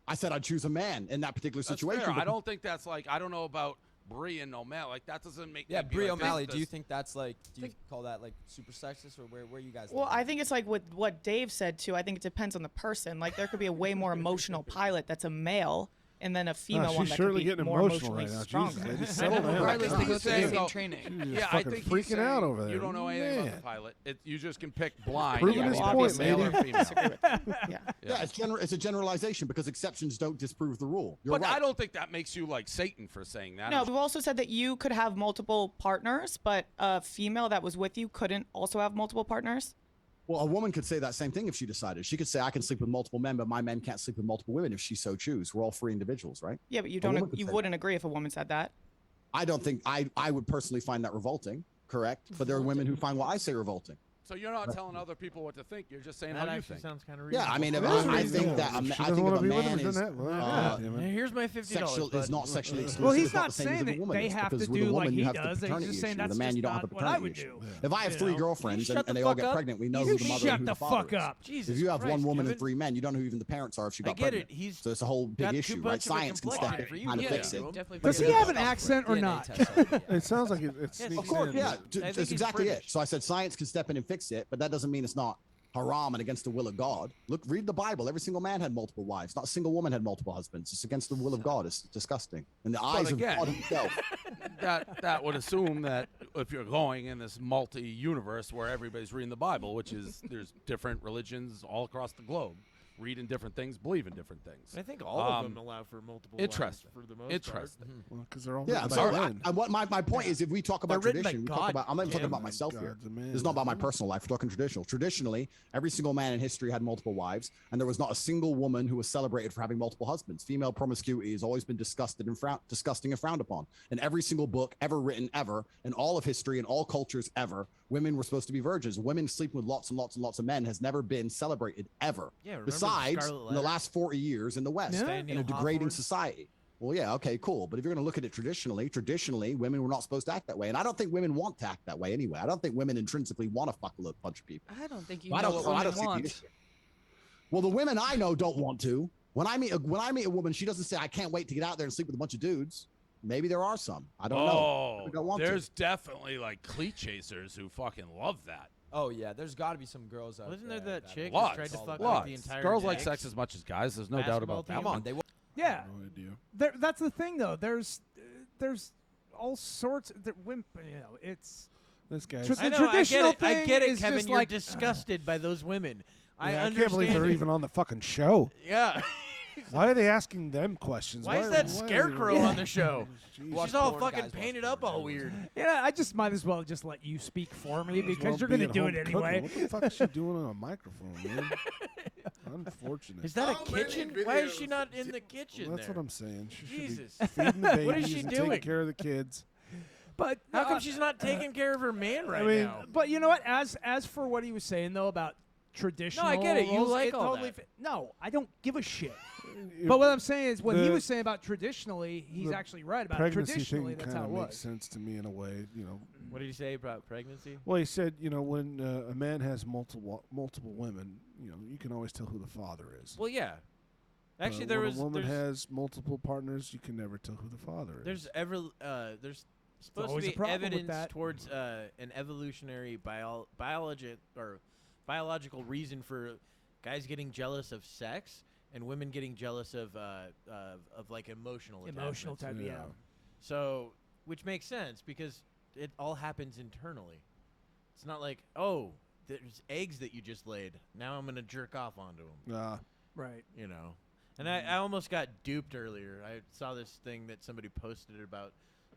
I said I'd choose a man in that particular situation. Fair. I don't think that's like, I don't know about Brie and O'Malley. Like, that doesn't make Yeah, me be Brie like, O'Malley, do you think that's like, do you call that like super sexist, or where you guys Well, I think it's like what Dave said too. I think it depends on the person. Like, there could be a way more emotional pilot that's a male, and then a female one that could be more emotionally stronger. Jesus, settle down. Regardless, they was go saying, through though, training. Yeah, fucking I think freaking out over there. You don't know anything about the pilot. You just can pick blind. Proving and his it'll point, be male or maybe. female. Yeah, it's a generalization because exceptions don't disprove the rule. You're But right. I don't think that makes you like Satan for saying that. No, we've also said that you could have multiple partners, but a female that was with you couldn't also have multiple partners. Well, a woman could say that same thing if she decided. She could say, I can sleep with multiple men, but my men can't sleep with multiple women if she so choose. We're all free individuals, right? Yeah, but you A woman don't. could You say wouldn't agree if a woman said that. I don't think I would personally find that revolting, correct? But there are women who find what I say revolting. So you're not telling other people what to think. You're just saying That how you actually think. sounds kind of Yeah, I mean, if It is I think reasonable. that She I doesn't think if wanna a be with man him, is, then that- well, damn it. Here's my $50. sexual is bud. not sexually exclusive. Well, he's it's not not the same saying as with a that woman they is, have to because with do a woman like you he have the does. He's paternity just issue. saying With a that's man, just you don't have the not what I paternity would issue. do. If I have You 3 know? girlfriends You shut and the they all fuck get up. pregnant, we know You who the mother and shut who the the father fuck is. up. Jesus If you have Christ, one woman Kevin. and 3 men, you don't know who even the parents are if she I got get pregnant. it. He's So it's a whole big got issue, too right? much of a Science can step complexion in for you kind to of do. fix it. Definitely Does he have an accent or not? It sounds like it Yes, sneaks Of course, in. yeah. I think That's he's exactly it. British. So I said science can step in and fix it, but that doesn't mean it's not haram and against the will of God. Look, read the Bible. Every single man had multiple wives. Not a single woman had multiple husbands. It's against the will of God. It's disgusting. In the eyes again, of God himself. that would assume that if you're going in this multi-universe where everybody's reading the Bible, which is there's different religions all across the globe, read in different things, believe in different things. I think all of them allow for multiple wives Interesting. for the most Interesting. Well, because they're all Yeah, written by so men. what my point is, if we talk about They're written by tradition, we God, talk about, I'm not even talking Kim. about myself here. God's a man. This is not about my personal life. We're talking traditional. Traditionally, every single man in history had multiple wives, and there was not a single woman who was celebrated for having multiple husbands. Female promiscuity has always been disgusting and frowned upon. In every single book ever written, ever, in all of history, in all cultures ever, women were supposed to be virgins. Women sleeping with lots and lots and lots of men has never been celebrated, ever. Yeah, remember the Besides, Scarlet in the Letter? last 40 years in the West, Yeah. in a degrading society. Well, yeah, okay, cool. But if you're going to look at it traditionally, women were not supposed to act that way. And I don't think women want to act that way anyway. I don't think women intrinsically want to fuck a bunch of people. I don't think you I know don't, what I don't women see the want. issue. Well, the women I know don't want to. When I meet a woman, she doesn't say, I can't wait to get out there and sleep with a bunch of dudes. Maybe there are some. I don't know. Oh, I don't want there's to. definitely like cleat chasers who fucking love that. Oh yeah, there's got to be some girls out Wasn't there. there that chick Lots, who tried to fuck lots. like the entire Girls like Jags sex as much as guys. There's no doubt basketball about that. team? Come on. They Yeah, No idea. that's the thing though. There's all sorts. Women, you know, it's This guy's. Tra- I The know, traditional I thing get it, is Kevin. just You're like- disgusted by those women. I I understand. can't believe they're even on the fucking show. Yeah. Why are they asking them questions? Why is that why- scarecrow on the show? Jeez. She's all porn, fucking guys watch painted porn, up all everyone's weird. yeah. I just might as well just let you speak for me Might as because well you're be going to at do home it cooking. anyway. What the fuck is she doing on a microphone, man? Unfortunate. Is that a kitchen? Why is she not in the kitchen Well, that's there? what I'm saying. She should Jesus. be feeding the babies What is she and doing? taking care of the kids. But How come she's not taking care of her man right mean, now? But you know what? As for what he was saying though about traditional, No, I get it. You roles, like all totally that. no, I don't give a shit. If But what I'm saying is, what he the- was saying about traditionally, he's the actually right about it. pregnancy Traditionally, thing that's kind how of it makes was. sense to me in a way. You know, What did he say about pregnancy? well, he said, you know, when a man has multiple women, you know, you can always tell who the father is. Well, yeah. Actually, When there's a woman has multiple partners, you can never tell who the father is. there's supposed to always a be problem with evidence that. towards an evolutionary biological reason for guys getting jealous of sex and women getting jealous of like emotional Emotional attachments. type, yeah. So, which makes sense because it all happens internally. It's not like, oh, there's eggs that you just laid. Now I'm gonna jerk off onto them. Right. You know. And I almost got duped earlier. I saw this thing that somebody posted about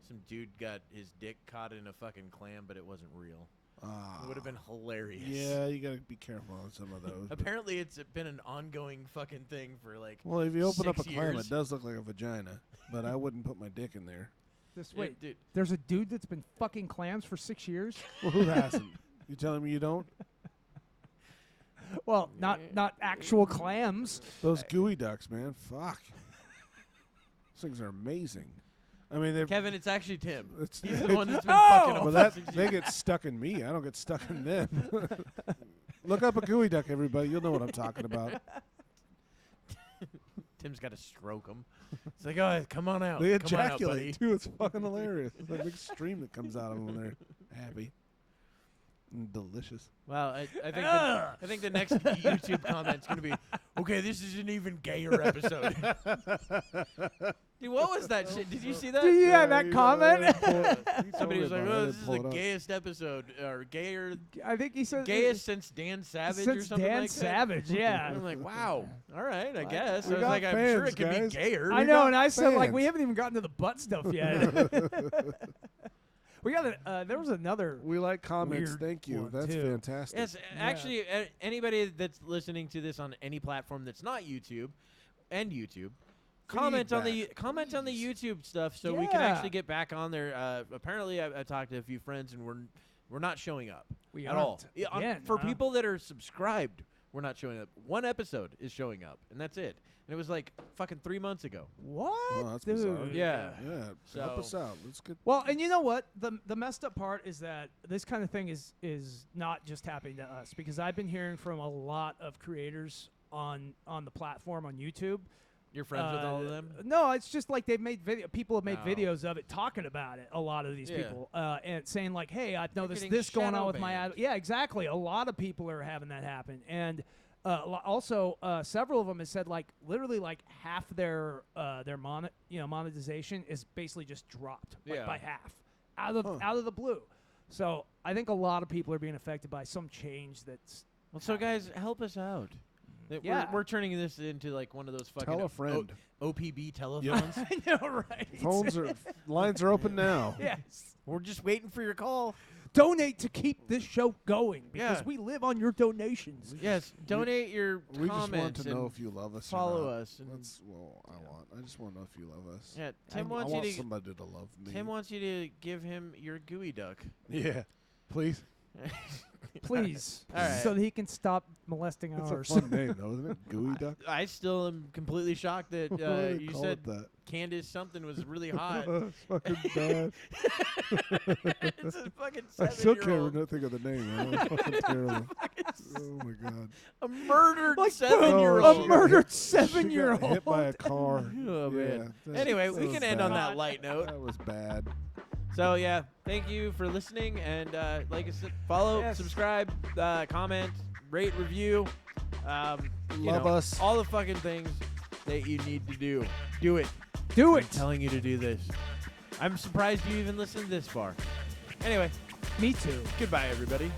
some dude got his dick caught in a fucking clam, but it wasn't real. It would have been hilarious. Yeah, you gotta be careful on some of those. but- Apparently, it's been an ongoing fucking thing for like. well, if you open up a 6 clam, years. it does look like a vagina, but I wouldn't put my dick in there. Wait, dude. There's a dude that's been fucking clams for 6 years. Well, who hasn't? You telling me you don't? Well, not actual clams. Those gooey ducks, man. Fuck. Those things are amazing. I mean, Kevin, it's actually Tim. It's He's the one that's been fucking Well, them. they get stuck in me. I don't get stuck in them. Look up a gooey duck, everybody. You'll know what I'm talking about. Tim's got to stroke them. It's like, oh, come on out. They Come on out, buddy. ejaculate, too. It's fucking hilarious. It's like a big stream that comes out of them when they're happy. And delicious. Wow, I think the next YouTube comment's going to be, okay, this is an even gayer episode. Dude, what was that shit? Did you see that? Yeah, that comment. Somebody was like, oh, this is the gayest episode, or gayer. I think he said gayest since Dan Savage or something Dan like that. Savage, yeah. I'm like, wow. All right, I guess. I was got like, I'm sure fans, it could guys. be gayer. I know, and I said, like, fans. we haven't even gotten to the butt stuff yet. We got there was another. We like comments. weird Thank you. one, That's too. fantastic. Yes, actually, anybody that's listening to this on any platform that's not YouTube, comment on the YouTube stuff so we can Yeah. actually get back on there. Apparently, I talked to a few friends and we're not showing up We at all. aren't. Yeah, Again, for huh? people that are subscribed, we're not showing up. One episode is showing up, and that's it. And it was like fucking 3 months ago. What? Oh, that's dude? bizarre. Yeah. Yeah. Help us out. Let's get. Well, and you know what? The messed up part is that this kind of thing is not just happening to us, because I've been hearing from a lot of creators on the platform on YouTube. You're friends with all of them? No, it's just like they've made people have made No. videos of it talking about it. A lot of these Yeah. people and saying like, "Hey, I've noticed getting this going on shadow with my banned. ad." Yeah, exactly. A lot of people are having that happen, and also several of them have said like literally like half their monetization is basically just dropped by half out of the blue. So I think a lot of people are being affected by some change that's. Well, so guys, help us out. Yeah. We're turning this into like one of those fucking Tell a friend. OPB telephones. I know, right? Lines are open now. Yes. We're just waiting for your call. Donate to keep this show going because Yeah. we live on your donations. Yes, donate your We just comments want to know and if you love us. follow or not. us. And I just want to know if you love us. yeah, I Tim wants want you to. somebody to love me. Tim wants you to give him your Gooey Duck. Yeah. Please. Please, All right. so that he can stop molesting It's ours. a fun name, though, isn't it? Gooey Duck. I still am completely shocked that Why do they you call said it that? Candace something was really hot. It's fucking bad. It's a fucking I still 7-year-old. can't think of the name. Man. It's fucking terrible. Oh my god. A murdered Like 7-year-old. a murdered She got 7-year-old. hit by a car. Oh, man. that- Anyway, that we was can end on bad. that light note. That was bad. So yeah, thank you for listening, and like I said, follow, Yes. subscribe, comment, rate, review. You Love know, us. all the fucking things that you need to do. Do it. Do I'm it. telling you to do this. I'm surprised you even listened this far. Anyway, Me too. goodbye, everybody.